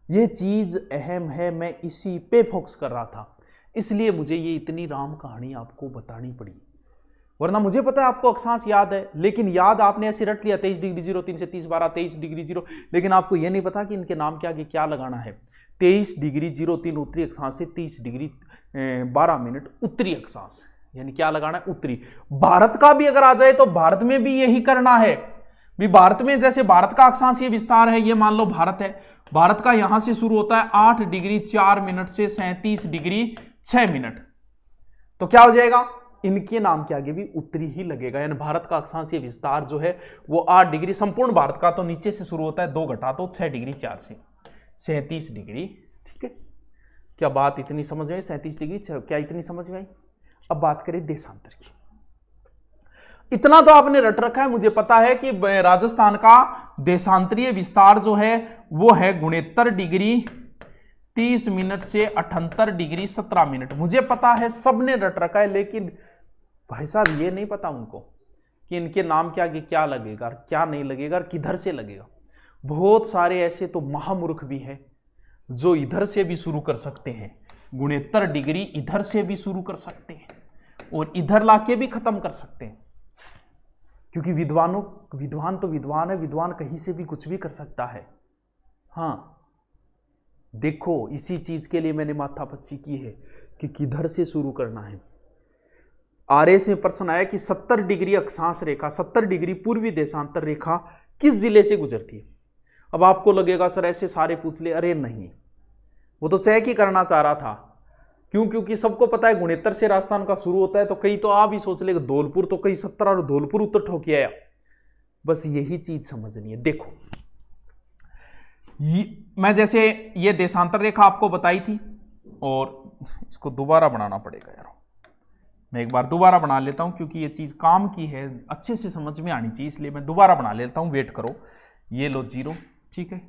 ये चीज अहम है, मैं इसी पे फोकस कर रहा था, इसलिए मुझे ये इतनी राम कहानी आपको बतानी पड़ी। वरना मुझे पता है आपको अक्षांश याद है, लेकिन याद आपने ऐसे रट लिया 23 डिग्री 03 से 30 12 23 डिग्री 0, लेकिन आपको यह नहीं पता कि इनके नाम के आगे क्या लगाना है। 23 डिग्री 03 उत्तरी अक्षांश से 30 डिग्री 12 मिनट उत्तरी अक्षांश, यानी क्या लगाना है, उत्तरी। भारत का भी अगर आ जाए तो भारत में भी यही करना है भी। भारत में जैसे भारत का अक्षांशीय विस्तार है, ये मान लो भारत है, भारत का यहां से शुरू होता है 8 डिग्री 4 मिनट से 37 डिग्री 6 मिनट, तो क्या हो जाएगा, इनके नाम के आगे भी उत्तरी ही लगेगा। यानी भारत का अक्षांशीय विस्तार जो है वो 8 डिग्री, संपूर्ण भारत का तो नीचे से शुरू होता है 2 घटा तो 6 डिग्री 4 से 37 डिग्री, ठीक है। क्या बात इतनी समझ में आई, 37 डिग्री क्या इतनी समझ में आई। अब बात करें देशांतर की। इतना तो आपने रट रखा है, मुझे पता है कि राजस्थान का देशांतरीय विस्तार जो है वो है 69 डिग्री 30 मिनट से 78 डिग्री 17 मिनट। मुझे पता है, सबने रट रखा है, लेकिन भाई साहब ये नहीं पता उनको कि इनके नाम के आगे क्या लगेगा, क्या नहीं लगेगा, किधर से लगेगा। बहुत सारे ऐसे तो महामूर्ख भी हैं जो इधर से भी शुरू कर सकते हैं, 69 डिग्री इधर से भी शुरू कर सकते हैं और इधर लाके भी खत्म कर सकते हैं, क्योंकि विद्वान तो विद्वान है, विद्वान कहीं से भी कुछ भी कर सकता है। हाँ देखो, इसी चीज के लिए मैंने माथापच्ची की है कि किधर से शुरू करना है। आरएस में प्रश्न आया कि 70 डिग्री अक्षांश रेखा, 70 डिग्री पूर्वी देशांतर रेखा किस जिले से गुजरती है। अब आपको लगेगा सर ऐसे सारे पूछ ले, अरे नहीं, वो तो चेक ही करना चाह रहा था। क्यों, क्योंकि सबको पता है 69 से राजस्थान का शुरू होता है, तो कई तो आप ही सोच ले धौलपुर, तो कई 70 और धौलपुर उत्तर ठोकी आया। बस यही चीज समझनी है। देखो मैं जैसे ये देशांतर रेखा आपको बताई थी, और इसको दोबारा बनाना पड़ेगा यार, मैं एक बार दोबारा बना लेता हूं क्योंकि ये चीज काम की है, अच्छे से समझ में आनी चाहिए, इसलिए मैं दोबारा बना लेता हूं। वेट करो, ये लो 0, ठीक है,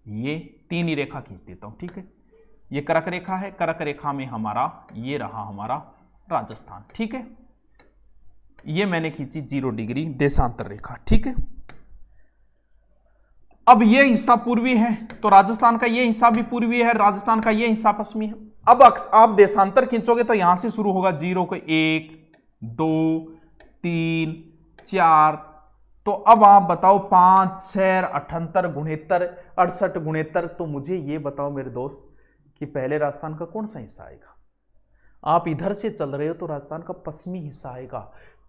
ये 3 ही रेखा खींच देता हूं, ठीक है। ये कर्क रेखा है, कर्क रेखा में हमारा ये रहा हमारा राजस्थान, ठीक है। ये मैंने खींची 0 डिग्री देशांतर रेखा, ठीक है। अब ये हिस्सा पूर्वी है, तो राजस्थान का ये हिस्सा भी पूर्वी है, राजस्थान का ये हिस्सा पश्चिमी है। अब आप देशांतर खींचोगे तो यहां से शुरू होगा 0 को 1 2 3 4, तो अब आप बताओ 5 6 78 69 68 69, तो मुझे ये बताओ मेरे दोस्त कि पहले राजस्थान का कौन सा हिस्सा आएगा। आप इधर से चल रहे हो तो राजस्थान का पश्चिमी हिस्सा आएगा,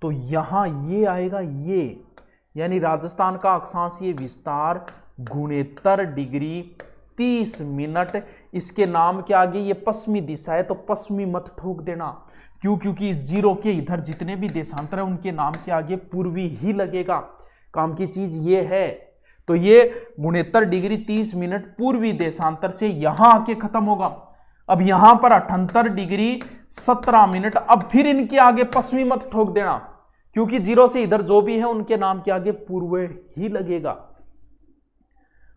तो यहां ये आएगा, ये यानी राजस्थान का अक्षांशीय विस्तार 69 डिग्री 30 मिनट। इसके नाम के आगे ये पश्चिमी दिशा है तो पश्चिमी मत ठोक देना, क्यों? क्योंकि इस जीरो के इधर जितने भी देशांतर है उनके नाम के आगे पूर्वी ही लगेगा। काम की चीज ये है। तो ये 69 डिग्री 30 मिनट पूर्वी देशांतर से यहां आके खत्म होगा। अब यहां पर 78 डिग्री 17 मिनट। अब फिर इनके आगे पश्चिमी मत ठोक देना, क्योंकि जीरो से इधर जो भी है उनके नाम के आगे पूर्व ही लगेगा।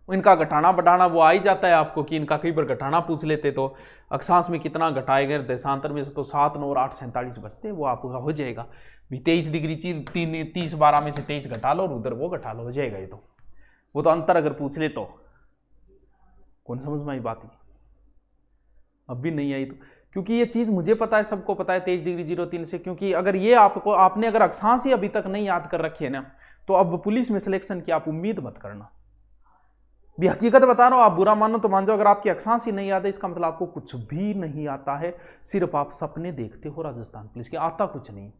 इनका घटाना बढ़ाना वो आ ही जाता है आपको कि इनका कई बार घटाना पूछ लेते तो अक्षांश में कितना घटाएंगे देशांतर में से, तो 7, 9 और 8 47 बचते, वो आपका हो जाएगा। 23 डिग्री 30 12 में से 23 घटा लो और उधर वो घटा लो, हो जाएगा। ये तो वो तो अंतर अगर पूछ ले तो कौन समझ में आई बात? अब भी नहीं आई तो, क्योंकि ये चीज मुझे पता है, सबको पता है 23 डिग्री 03 से, क्योंकि अगर ये आपने अगर अक्षांश ही अभी तक नहीं याद कर रखी है ना, तो अब पुलिस में सिलेक्शन की आप उम्मीद मत करना। भी हकीकत बता रहा हूं, आप बुरा मानो तो मान जाओ, अगर आपकी अक्षांश ही नहीं याद है इसका मतलब आपको कुछ भी नहीं आता है, सिर्फ आप सपने देखते हो राजस्थान पुलिस के, आता कुछ नहीं।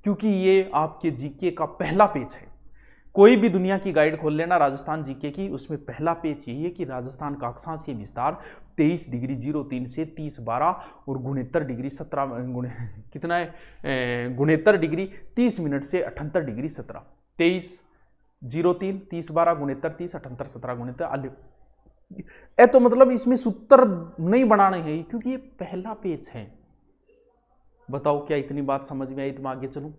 क्योंकि ये आपके जीके का पहला पेज है। कोई भी दुनिया की गाइड खोल लेना राजस्थान जीके की, उसमें पहला पेज यही है कि राजस्थान का अक्षांशीय विस्तार 23 डिग्री 03 से 30 12 और 69 डिग्री 17 कितना है 69 डिग्री 30 मिनट से 78 डिग्री 17 23 03 30 12 69 30 78 17 69 तो मतलब इसमें सूत्र नहीं बनाने हैं क्योंकि ये पहला पेज है। बताओ क्या इतनी बात समझ में आई? तो मैं आगे चलूं,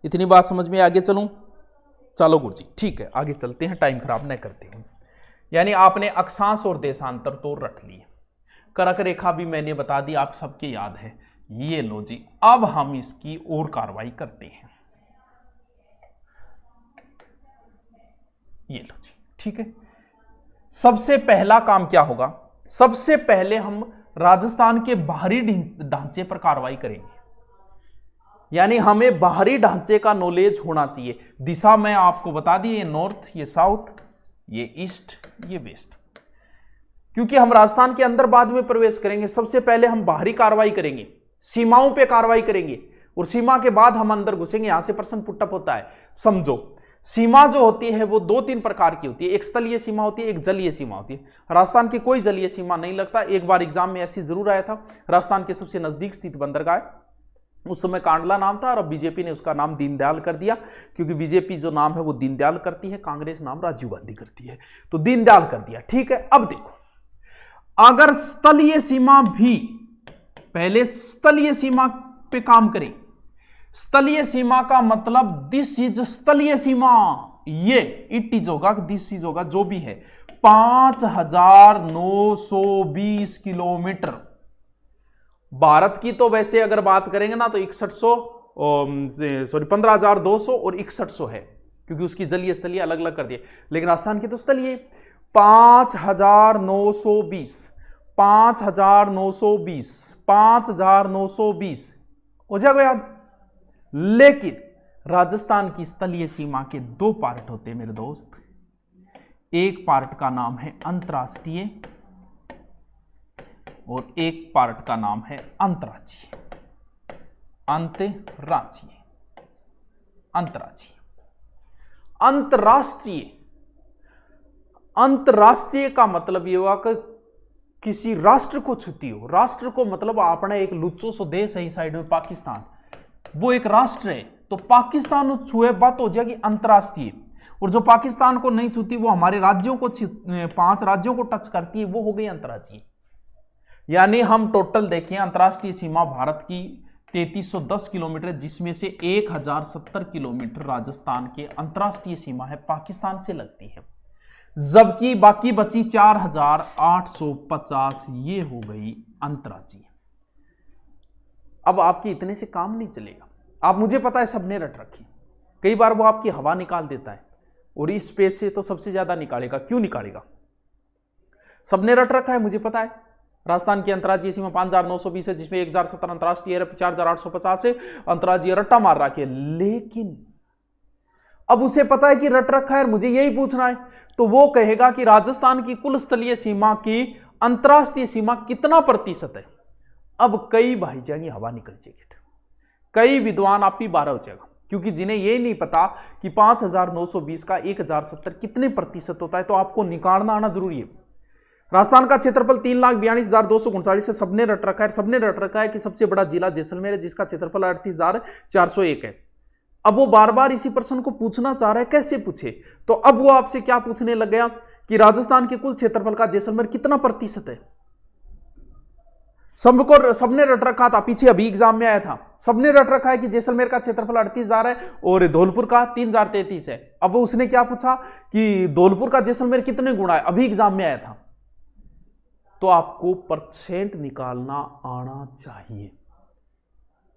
इतनी बात समझ में आगे चलूं? चलो गुरुजी ठीक है, आगे चलते हैं, टाइम खराब न करते हैं। यानी आपने अक्षांश और देशांतर तो रट लिए, करक रेखा भी मैंने बता दी, आप सबके याद है। ये लो जी, अब हम इसकी और कार्रवाई करते हैं। ये लो जी, ठीक है। सबसे पहला काम क्या होगा? सबसे पहले हम राजस्थान के बाहरी ढांचे पर कार्रवाई करेंगे। यानी हमें बाहरी ढांचे का नॉलेज होना चाहिए। दिशा मैं आपको बता दी, ये नॉर्थ, ये साउथ, ये ईस्ट, ये वेस्ट। क्योंकि हम राजस्थान के अंदर बाद में प्रवेश करेंगे, सबसे पहले हम बाहरी कार्रवाई करेंगे, सीमाओं पे कार्रवाई करेंगे, और सीमा के बाद हम अंदर घुसेंगे। यहां से प्रश्न पुटअप होता है। समझो, सीमा जो होती है वो 2-3 प्रकार की होती है। एक स्थलीय सीमा होती है, एक जलीय सीमा होती है। राजस्थान की कोई जलीय सीमा नहीं लगता। एक बार एग्जाम में ऐसी जरूर आया था। राजस्थान के सबसे नजदीक स्थित बंदरगाह, उस समय कांडला नाम था और अब बीजेपी ने उसका नाम दीनदयाल कर दिया, क्योंकि बीजेपी जो नाम है वो दीनदयाल करती है, कांग्रेस नाम राजीव गांधी करती है, तो दीनदयाल कर दिया। ठीक है, अब देखो, अगर स्थलीय सीमा भी, पहले स्थलीय सीमा पे काम करें। स्थलीय सीमा का मतलब दिस इज स्थलीय सीमा, ये इट इज होगा, दिस इज होगा, जो भी है 5920 किलोमीटर। भारत की तो वैसे अगर बात करेंगे ना तो 15,200 और 6100 है, क्योंकि उसकी जलीय स्थलीय अलग अलग कर दिए। लेकिन राजस्थान की तो स्थलीय 5920 5920 हो जाएगा याद। लेकिन राजस्थान की स्थलीय सीमा के 2 पार्ट होते हैं मेरे दोस्त। एक पार्ट का नाम है अंतर्राष्ट्रीय और एक पार्ट का नाम है अंतर्राज्यीय। अंतर्राष्ट्रीय का मतलब ये हुआ कि किसी राष्ट्र को छूती हो। राष्ट्र को मतलब अपना एक लुच्चो सो देश है इस साइड में पाकिस्तान, वो एक राष्ट्र है, तो पाकिस्तान छुए बात हो जाएगी अंतर्राष्ट्रीय। और जो पाकिस्तान को नहीं छूती वो हमारे राज्यों को 5 राज्यों को टच करती है, वो हो गई अंतर्राज्यीय। यानी हम टोटल देखें, अंतर्राष्ट्रीय सीमा भारत की 3310 किलोमीटर, जिसमें से 1070 किलोमीटर राजस्थान के अंतर्राष्ट्रीय सीमा है, पाकिस्तान से लगती है, जबकि बाकी बची 4850 ये हो गई अंतर्राज्यीय। अब आपके इतने से काम नहीं चलेगा। आप, मुझे पता है सबने रट रखी, कई बार वो आपकी हवा निकाल देता है, और इस पेज से तो सबसे ज्यादा निकालेगा। क्यों निकालेगा? सबने रट रखा है, मुझे पता है। राजस्थान की अंतर्राज्यीय सीमा 5920 है, जिसमें 1070 अंतर्राष्ट्रीय है, 4850 है अंतर्राज्यीय, रट्टा मार रखी है। लेकिन अब उसे पता है कि रट रखा है, मुझे यही पूछना है, तो वो कहेगा कि राजस्थान की कुल स्थलीय सीमा की अंतर्राष्ट्रीय सीमा कितना प्रतिशत है। अब कई भाई जाएंगे, हवा निकल जाएगी, कई विद्वान आप ही 12 हो जाएगा। क्योंकि जिन्हें ये नहीं पता कि 5920 का 1070 कितने प्रतिशत होता है, तो आपको निकालना आना जरूरी है। राजस्थान का क्षेत्रफल 3,42,239 है। सबने रट रखा है, सबने रट रखा है कि सबसे बड़ा जिला जैसलमेर है, जिसका क्षेत्रफल 38,401 है। अब वो बार बार इसी प्रश्न को पूछना चाह रहा है, कैसे पूछे? तो अब वो आपसे क्या पूछने लग गया कि राजस्थान के कुल क्षेत्रफल का जैसलमेर कितना प्रतिशत है। सबने रट रखा था, पीछे अभी एग्जाम में आया था, सबने रट रखा है कि जैसलमेर का क्षेत्रफल 38,000 है और धौलपुर का 3,033 है। अब उसने क्या पूछा कि धौलपुर का जैसलमेर कितने गुणा है, अभी एग्जाम में आया था। तो आपको परसेंट निकालना आना चाहिए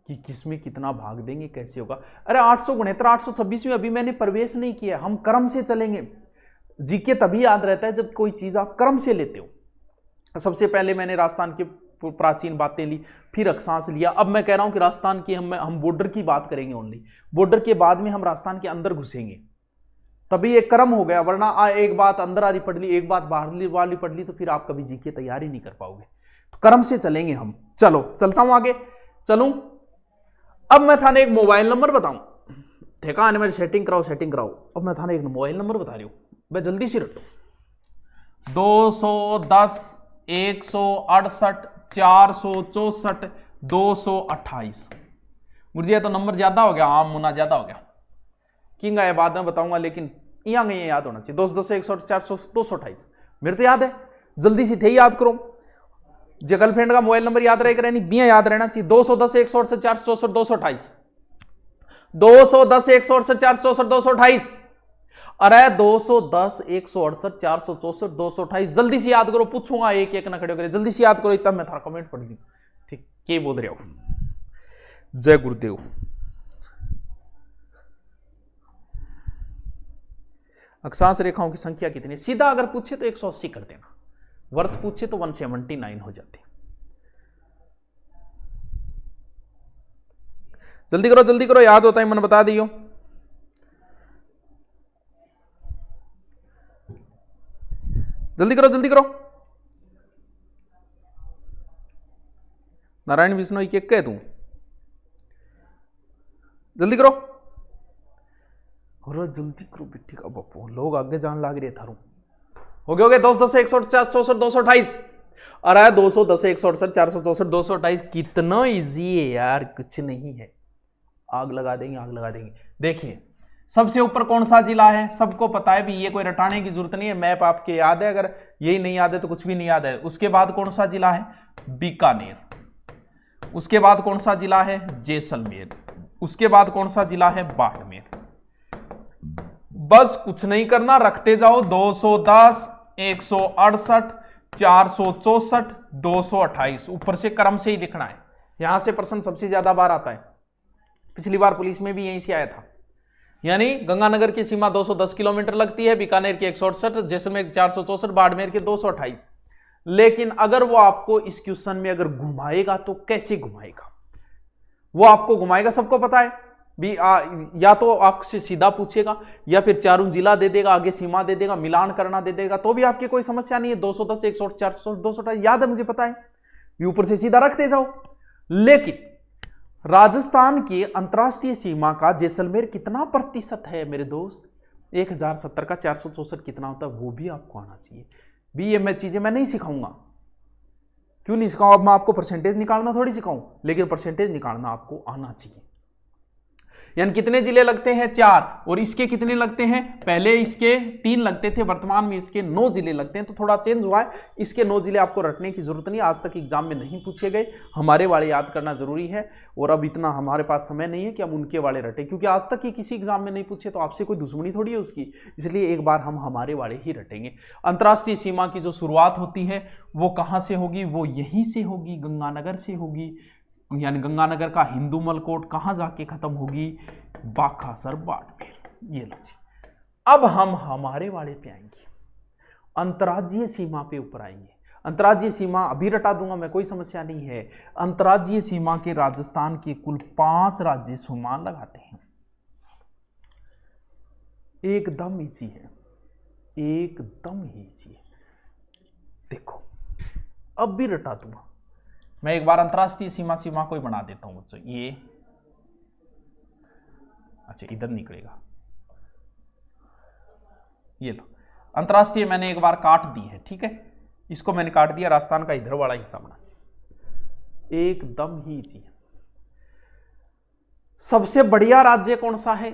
कि किसमें कितना भाग देंगे, कैसे होगा। अरे 869 826 में अभी मैंने प्रवेश नहीं किया, हम क्रम से चलेंगे। जीके तभी याद रहता है जब कोई चीज आप क्रम से लेते हो। सबसे पहले मैंने राजस्थान की प्राचीन बातें ली, फिर अक्षांश लिया। अब मैं कह रहा हूं कि राजस्थान की हम बॉर्डर की बात करेंगे ओनली, बॉर्डर के बाद में हम राजस्थान के अंदर घुसेंगे, तभी एक क्रम हो गया। वरना एक बात अंदर वाली पढ़ ली, एक बात बाहर वाली पढ़ ली, तो फिर आप कभी जीके तैयारी नहीं कर पाओगे। तो क्रम से चलेंगे हम। चलो चलता हूं आगे, चलूं। अब मैं थाने एक मोबाइल नंबर बताऊं, ठेका आने में सेटिंग कराओ सेटिंग कराओ। अब मैं थाने एक मोबाइल नंबर बता रही हूं, मैं जल्दी से रटो। 210 168 464 228। मुझे ये तो नंबर ज्यादा हो गया, आम मुना ज्यादा हो गया, किंग आया बाद में बताऊंगा, लेकिन यहां गई याद होना चाहिए। 210 168 400 228 मेरे तो याद है, जल्दी से थे याद करो। जो गर्लफ्रेंड का मोबाइल नंबर याद रहेगा नहीं, बिया याद रहना चाहिए। 210 168 464 228, 210 168 464 228। अरे 210 168 464 228 जल्दी से याद करो, पूछूंगा एक एक ना खड़े होकर, जल्दी से याद करो, इतना मैं थारा कमेंट पढ़ ली। ठीक, क्या बोल रहे हो? जय गुरुदेव। अक्षांश रेखाओं की संख्या कितनी है? सीधा अगर पूछे तो 180 कर देना, वर्त पूछे तो 179 हो जाती। जल्दी करो, याद होता है मैंने बता दियो। जल्दी करो। नारायण विष्णु एक कह दूं, जल्दी करो। और जल्दी करो बिट्टी का बापू, लोग आगे जान लाग रहे थारू। हो गए 210 168 464 228। अरे 210 168 464 228 कितना इजी है यार, कुछ नहीं है। आग लगा देंगे। देखिए सबसे ऊपर कौन सा जिला है, सबको पता है भी, ये कोई रटाने की जरूरत नहीं है, मैप आपके याद है, अगर यही नहीं याद है तो कुछ भी नहीं याद है। उसके बाद कौन सा जिला है? बीकानेर। उसके बाद कौन सा जिला है? जैसलमेर। उसके बाद कौन सा जिला है? बाड़मेर। बस कुछ नहीं करना, रखते जाओ। 210 168 464 228 ऊपर से क्रम से ही लिखना है। यहां से प्रश्न सबसे ज्यादा बार आता है, पिछली बार पुलिस में भी यहीं से आया था। यानी गंगानगर की सीमा 210 किलोमीटर लगती है, बीकानेर की 168, जैसलमेर 464, बाड़मेर के 228। लेकिन अगर वो आपको इस क्वेश्चन में अगर घुमाएगा तो कैसे घुमाएगा? वो आपको घुमाएगा, सबको पता है भी, या तो आपसे सीधा पूछेगा या फिर चारों जिला दे देगा, आगे सीमा दे देगा, मिलान करना दे देगा, तो भी आपकी कोई समस्या नहीं है। 210 168 464 228 याद है, मुझे पता है, ऊपर से सीधा रखते जाओ। लेकिन राजस्थान की अंतरराष्ट्रीय सीमा का जैसलमेर कितना प्रतिशत है मेरे दोस्त? 1070 का 464 कितना होता है, वो भी आपको आना चाहिए भी। ये चीजें मैं नहीं सिखाऊंगा, क्यों नहीं सिखाऊं? अब मैं आपको परसेंटेज निकालना थोड़ी सिखाऊं, लेकिन परसेंटेज निकालना आपको आना चाहिए। यानी कितने जिले लगते हैं? 4। और इसके कितने लगते हैं? पहले इसके 3 लगते थे, वर्तमान में इसके 9 जिले लगते हैं, तो थोड़ा चेंज हुआ है। इसके 9 जिले आपको रटने की जरूरत नहीं, आज तक एग्जाम में नहीं पूछे गए। हमारे वाले याद करना जरूरी है, और अब इतना हमारे पास समय नहीं है कि हम उनके वाले रटे, क्योंकि आज तक ही किसी एग्जाम में नहीं पूछे, तो आपसे कोई दुश्मनी थोड़ी है उसकी। इसलिए एक बार हम हमारे वाले ही रटेंगे। अंतर्राष्ट्रीय सीमा की जो शुरुआत होती है वो कहाँ से होगी? वो यहीं से होगी, गंगानगर से होगी। यानी गंगानगर का हिंदू मलकोट कहां जाके खत्म होगी? बाखासर बाड़मेर। ये लो जी। अब हम हमारे वाले पे आएंगे, अंतर्राज्यीय सीमा पे ऊपर आएंगे। अंतर्राज्यीय सीमा अभी रटा दूंगा मैं, कोई समस्या नहीं है। अंतर्राज्यीय सीमा के राजस्थान के कुल 5 राज्य सुमान लगाते हैं। एकदम इजी है, एकदम ही इजी है। देखो अब भी रटा दूंगा मैं, एक बार अंतरराष्ट्रीय सीमा को ही बना देता हूं बच्चों। ये अच्छा इधर निकलेगा, ये लो अंतरराष्ट्रीय मैंने एक बार काट दी है, ठीक है, इसको मैंने काट दिया, राजस्थान का इधर वाला हिस्सा बना, एकदम ही जी। सबसे बढ़िया राज्य कौन सा है?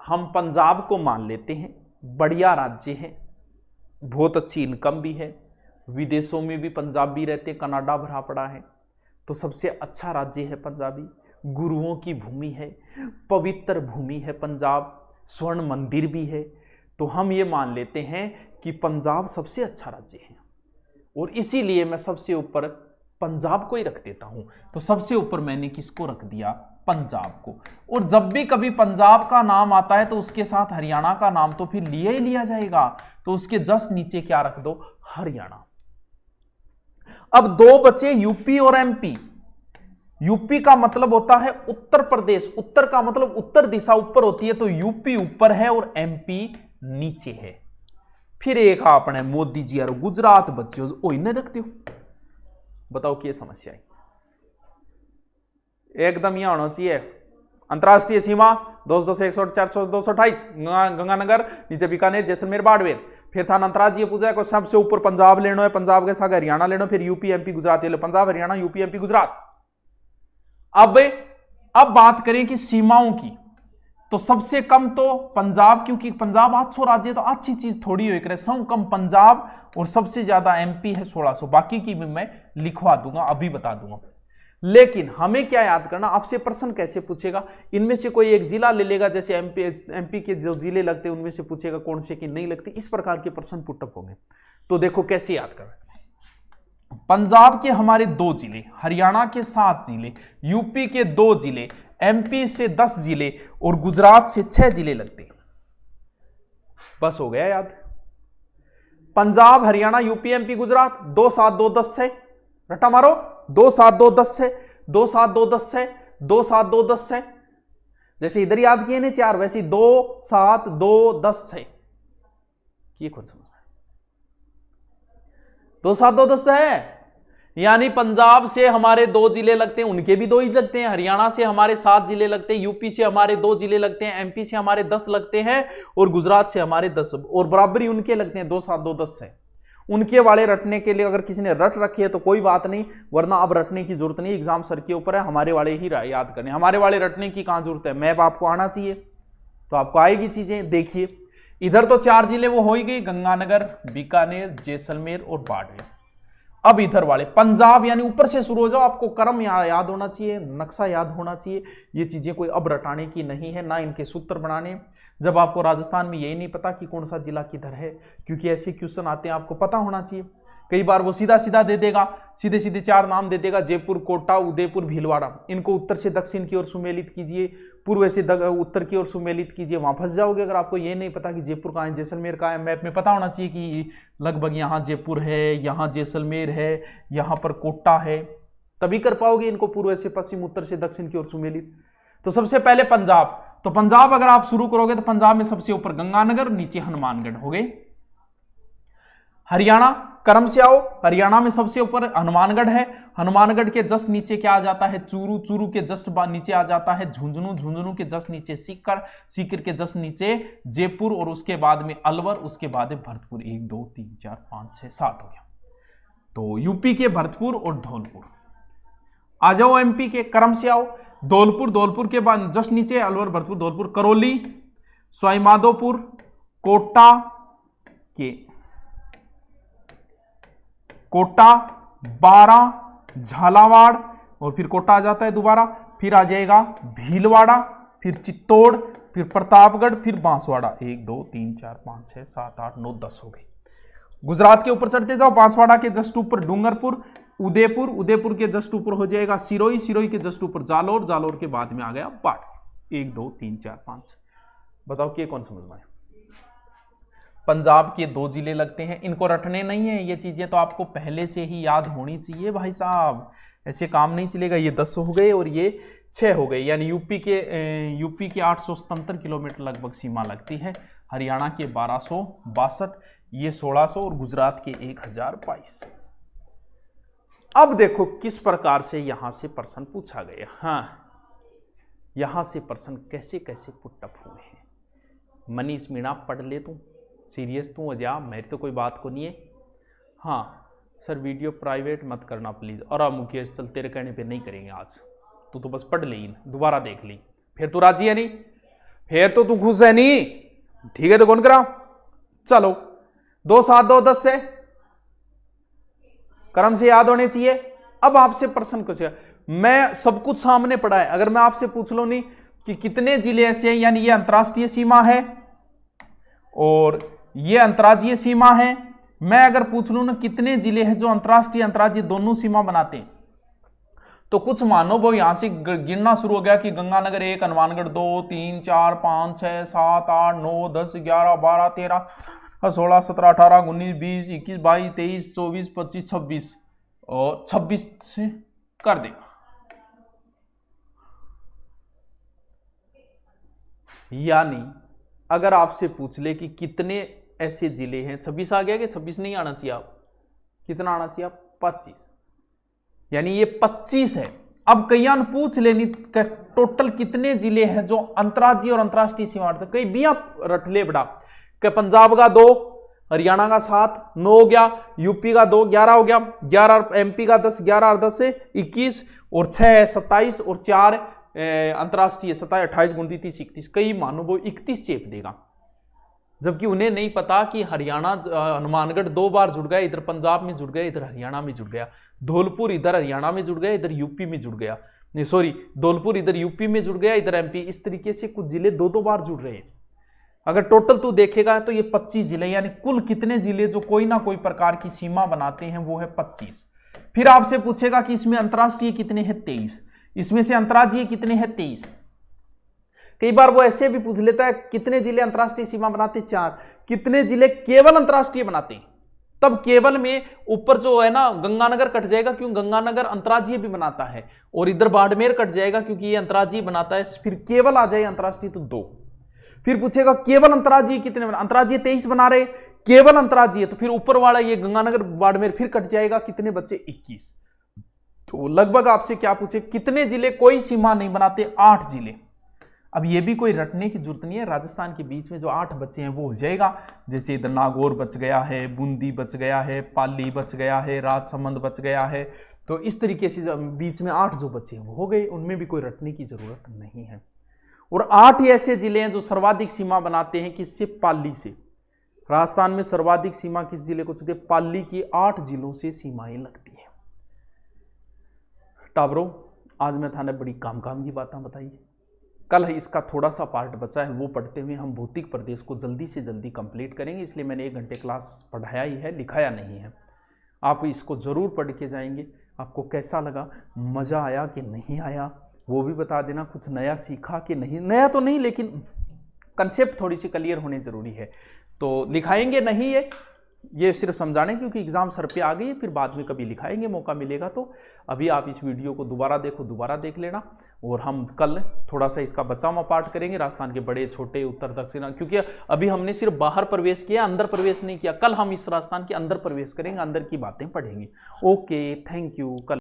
हम पंजाब को मान लेते हैं, बढ़िया राज्य है, बहुत अच्छी इनकम भी है, विदेशों में भी पंजाबी रहते, कनाडा भरा पड़ा है, तो सबसे अच्छा राज्य है पंजाबी। गुरुओं की भूमि है, पवित्र भूमि है पंजाब, स्वर्ण मंदिर भी है, तो हम ये मान लेते हैं कि पंजाब सबसे अच्छा राज्य है, और इसीलिए मैं सबसे ऊपर पंजाब को ही रख देता हूं। तो सबसे ऊपर मैंने किसको रख दिया? पंजाब को। और जब भी कभी पंजाब का नाम आता है तो उसके साथ हरियाणा का नाम तो फिर लिया ही लिया जाएगा, तो उसके जस्ट नीचे क्या रख दो? हरियाणा। अब दो बचे यूपी और एमपी। यूपी का मतलब होता है उत्तर प्रदेश, उत्तर का मतलब उत्तर दिशा ऊपर होती है, तो यूपी ऊपर है और एमपी नीचे है। फिर एक आपने मोदी जी और गुजरात बच्चों ओ इन्हें रखते हो, बताओ क्या समस्या है? एकदम यहां होना चाहिए अंतरराष्ट्रीय सीमा 210 108 400 228 गंगानगर, नीचे बीकानेर जैसलमेर बाड़मेर। फिर था अंतरराज्यीय पूछा को सबसे ऊपर पंजाब लेना है, पंजाब के साथ हरियाणा लेना, फिर यूपी एमपी गुजरात ले लो, पंजाब हरियाणा यूपी एमपी गुजरात। अब बात करें कि सीमाओं की, तो सबसे कम तो पंजाब, क्योंकि पंजाब 800 राज्य, तो अच्छी चीज थोड़ी हो करे, सब कम पंजाब, और सबसे ज्यादा एमपी है 1600, बाकी की भी मैं लिखवा दूंगा, अभी बता दूंगा। लेकिन हमें क्या याद करना, आपसे प्रश्न कैसे पूछेगा? इनमें से कोई एक जिला ले लेगा, जैसे एमपी के जो जिले लगते हैं उनमें से पूछेगा कौन से की नहीं लगते, इस प्रकार के प्रश्न पुटअप होंगे। तो देखो कैसे याद कर, पंजाब के हमारे 2 जिले, हरियाणा के 7 जिले, यूपी के 2 जिले, एमपी से 10 जिले और गुजरात से 6 जिले लगते हैं। बस हो गया याद। पंजाब हरियाणा यूपी एमपी गुजरात 2 7 2 10 से रट्टा मारो, 2 7 2 10 से 2 7 2 10 से 2 7 2 10 से, जैसे इधर याद किए ने 4, वैसे 2 7 2 10 से ये खुद समझ 2 7 2 10 है, यानी पंजाब से हमारे 2 जिले लगते हैं, उनके भी 2 ही लगते हैं, हरियाणा से हमारे 7 जिले लगते हैं, यूपी से हमारे 2 जिले लगते हैं, एमपी से हमारे 10 लगते हैं और गुजरात से हमारे 10, और बराबरी उनके लगते हैं 2 7 2 10 से। उनके वाले रटने के लिए अगर किसी ने रट रखी है तो कोई बात नहीं, वरना अब रटने की जरूरत नहीं, एग्जाम सर के ऊपर है, हमारे वाले ही याद करने, हमारे वाले रटने की कहां जरूरत है? मैप आपको आना चाहिए, तो आपको आएगी चीजें। देखिए इधर तो 4 जिले वो हो ही गई, गंगानगर, बीकानेर, जैसलमेर और बाड़मेर। अब इधर वाले पंजाब, यानी ऊपर से शुरू हो जाओ, आपको क्रम याद होना चाहिए, नक्शा याद होना चाहिए, ये चीजें कोई अब रटाने की नहीं है, ना इनके सूत्र बनाने। जब आपको राजस्थान में यही नहीं पता कि कौन सा जिला किधर है, क्योंकि ऐसे क्वेश्चन आते हैं, आपको पता होना चाहिए। कई बार वो सीधा सीधा दे देगा, सीधे सीधे 4 नाम दे देगा, जयपुर, कोटा, उदयपुर, भीलवाड़ा, इनको उत्तर से दक्षिण की ओर सुमेलित कीजिए, पूर्व से उत्तर की ओर सुमेलित कीजिए, वहां फंस जाओगे अगर आपको ये नहीं पता कि जयपुर कहाँ है, जैसलमेर कहाँ है। मैप में पता होना चाहिए कि लगभग यहाँ जयपुर है, यहाँ जैसलमेर है, यहाँ पर कोटा है, तभी कर पाओगे इनको पूर्व से पश्चिम, उत्तर से दक्षिण की ओर सुमेलित। तो सबसे पहले पंजाब, तो पंजाब अगर आप शुरू करोगे तो पंजाब में सबसे ऊपर गंगानगर, नीचे हनुमानगढ़ हो गए। हरियाणा क्रम से आओ, हरियाणा में सबसे ऊपर हनुमानगढ़ है, हनुमानगढ़ के जस्ट नीचे क्या आ जाता है? चूरू, चूरू के जस्ट नीचे आ जाता है झुंझुनू, झुंझुनू के जस्ट नीचे सीकर, सीकर के जस्ट नीचे जयपुर, और उसके बाद में अलवर, उसके बाद भरतपुर। 1 2 3 4 5 6 7 हो गया। तो यूपी के भरतपुर और धौलपुर। आ जाओ एमपी के क्रम से आओ, धौलपुर, धौलपुर के बाद जस्ट नीचे अलवर, भरतपुर, धौलपुर, करौली, सवाईमाधोपुर, कोटा के कोटा, बारा, झालावाड़, और फिर कोटा आ जाता है दोबारा, फिर आ जाएगा भीलवाड़ा, फिर चित्तौड़, फिर प्रतापगढ़, फिर बांसवाड़ा। 1 2 3 4 5 6 7 8 9 10 हो गए। गुजरात के ऊपर चढ़ते जाओ, बांसवाड़ा के जस्ट ऊपर डूंगरपुर, उदयपुर, उदयपुर के जस्ट ऊपर हो जाएगा सिरोही, सिरोही के जस्ट ऊपर जालोर, जालोर के बाद में आ गया बाढ़। 1 2 3 4 5। बताओ कि कौन समझ में आया? पंजाब के 2 जिले लगते हैं, इनको रटने नहीं है, ये चीजें तो आपको पहले से ही याद होनी चाहिए भाई साहब, ऐसे काम नहीं चलेगा। ये 10 हो गए और ये 6 हो गए, यानी यूपी के 877 किलोमीटर लगभग सीमा लगती है, हरियाणा के 1262, ये 1600, और गुजरात के 1022। अब देखो किस प्रकार से यहां से प्रश्न पूछा गया। हाँ यहां से प्रश्न कैसे कैसे पुटअप हुए हैं। मनीष मीणा पढ़ ले तू, सीरियस तू अजा, मेरी तो कोई बात को नहीं है। हाँ सर वीडियो प्राइवेट मत करना प्लीज़। और मुकेश चल तेरे कहने पे नहीं करेंगे आज, तू तो बस पढ़ ले, दोबारा देख ली, फिर तू राजी है नहीं, फिर तो तू खुश है नहीं, ठीक है तो कौन करा। चलो 2 7 2 10 से क्रम से याद होने चाहिए। अब आपसे प्रश्न कुछ है, मैं सब कुछ सामने पड़ा है, अगर मैं आपसे पूछ लो नहीं कि कितने जिले ऐसे हैं, यानी ये अंतर्राष्ट्रीय सीमा है और ये अंतर्राज्यीय सीमा है, मैं अगर पूछ लूं ना कितने जिले हैं जो अंतर्राष्ट्रीय अंतर्राज्यीय दोनों सीमा बनाते हैं, तो कुछ मानो वो यहां से गिनना शुरू हो गया कि गंगानगर 1, हनुमानगढ़ 2, 3, 4, 5, 6, 7, 8, 9, 10, 11, 12, 13, 16, 17, 18, 19, 20, 21, 22, 23, 24, 25, 26 और 26 से कर देगा। यानी अगर आपसे पूछ ले कि कितने ऐसे जिले हैं, 26 आ गया कि 26 नहीं आना चाहिए, आप कितना आना चाहिए आप 25, यानी ये 25 है। अब कईयान पूछ लेनी टोटल कितने जिले हैं जो अंतर्राज्यीय और अंतर्राष्ट्रीय सीमा में, कई भी आप रट ले बड़ा कि पंजाब का 2, हरियाणा का 7, 9 हो गया, यूपी का 2, 11 हो गया, 11 एमपी का 10, 11 और 10 से 21 और 6 27 और 4 अंतर्राष्ट्रीय 27, 28, 29, 30, 31, कई मानो वो 31 चेप देगा, जबकि उन्हें नहीं पता कि हरियाणा हनुमानगढ़ 2 बार जुड़ गया, इधर पंजाब में जुड़ गया, इधर हरियाणा में जुड़ गया, धौलपुर इधर हरियाणा में जुड़ गया, इधर यूपी में जुड़ गया, नहीं सॉरी धौलपुर इधर यूपी में जुड़ गया, इधर एमपी, इस तरीके से कुछ जिले 2 बार जुड़ रहे हैं। अगर टोटल तू देखेगा तो ये 25 जिले, यानी कुल कितने जिले जो कोई ना कोई प्रकार की सीमा बनाते हैं वो है 25। फिर आपसे पूछेगा कि इसमें अंतर्राष्ट्रीय कितने हैं, 23, इसमें से अंतर्राज्यीय कितने हैं, 23। कई बार वो ऐसे भी पूछ लेता है कितने जिले अंतर्राष्ट्रीय सीमा बनाते, 4, कितने जिले केवल अंतर्राष्ट्रीय बनाते हैं, तब केवल में ऊपर जो है ना गंगानगर कट जाएगा, क्यों गंगानगर अंतर्राज्यीय भी बनाता है, और इधर बाड़मेर कट जाएगा क्योंकि ये अंतर्राज्यीय बनाता है, फिर केवल आ जाए अंतर्राष्ट्रीय तो 2। फिर पूछेगा केवल अंतर्राज्यीय कितने बना, अंतर्राज्यीय 23 बना रहे, केवल अंतर्राज्यीय, तो फिर ऊपर वाला ये गंगानगर बाड़मेर फिर कट जाएगा, कितने बच्चे 21। तो लगभग आपसे क्या पूछे, कितने जिले कोई सीमा नहीं बनाते, 8 जिले। अब ये भी कोई रटने की जरूरत नहीं है, राजस्थान के बीच में जो 8 बच्चे हैं वो हो जाएगा, जैसे इधर नागौर बच गया है, बूंदी बच गया है, पाली बच गया है, राजसमंद बच गया है, तो इस तरीके से बीच में 8 जो बच्चे हैं वो हो गए, उनमें भी कोई रटने की जरूरत नहीं है। और 8 ही ऐसे जिले हैं जो सर्वाधिक सीमा बनाते हैं, किससे, पाली से। राजस्थान में सर्वाधिक सीमा किस जिले को चलती है, पाली की 8 जिलों से सीमाएं लगती है। टाबरो आज मैं थाने बड़ी काम की बातें बताई, कल इसका थोड़ा सा पार्ट बचा है, वो पढ़ते हुए हम भौतिक प्रदेश को जल्दी से जल्दी कंप्लीट करेंगे, इसलिए मैंने 1 घंटे क्लास पढ़ाया ही है, लिखाया नहीं है। आप इसको जरूर पढ़ के जाएंगे। आपको कैसा लगा, मजा आया कि नहीं आया वो भी बता देना, कुछ नया सीखा कि नहीं, नया तो नहीं लेकिन कंसेप्ट थोड़ी सी क्लियर होनी जरूरी है। तो लिखाएंगे नहीं, ये सिर्फ समझाने, क्योंकि एग्जाम सर पे आ गई है, फिर बाद में कभी लिखाएंगे मौका मिलेगा तो। अभी आप इस वीडियो को दोबारा देखो, दोबारा देख लेना, और हम कल थोड़ा सा इसका बचा हुआ पार्ट करेंगे, राजस्थान के बड़े छोटे उत्तर दक्षिण, क्योंकि अभी हमने सिर्फ बाहर प्रवेश किया, अंदर प्रवेश नहीं किया। कल हम इस राजस्थान के अंदर प्रवेश करेंगे, अंदर की बातें पढ़ेंगे। Okay, thank you. कल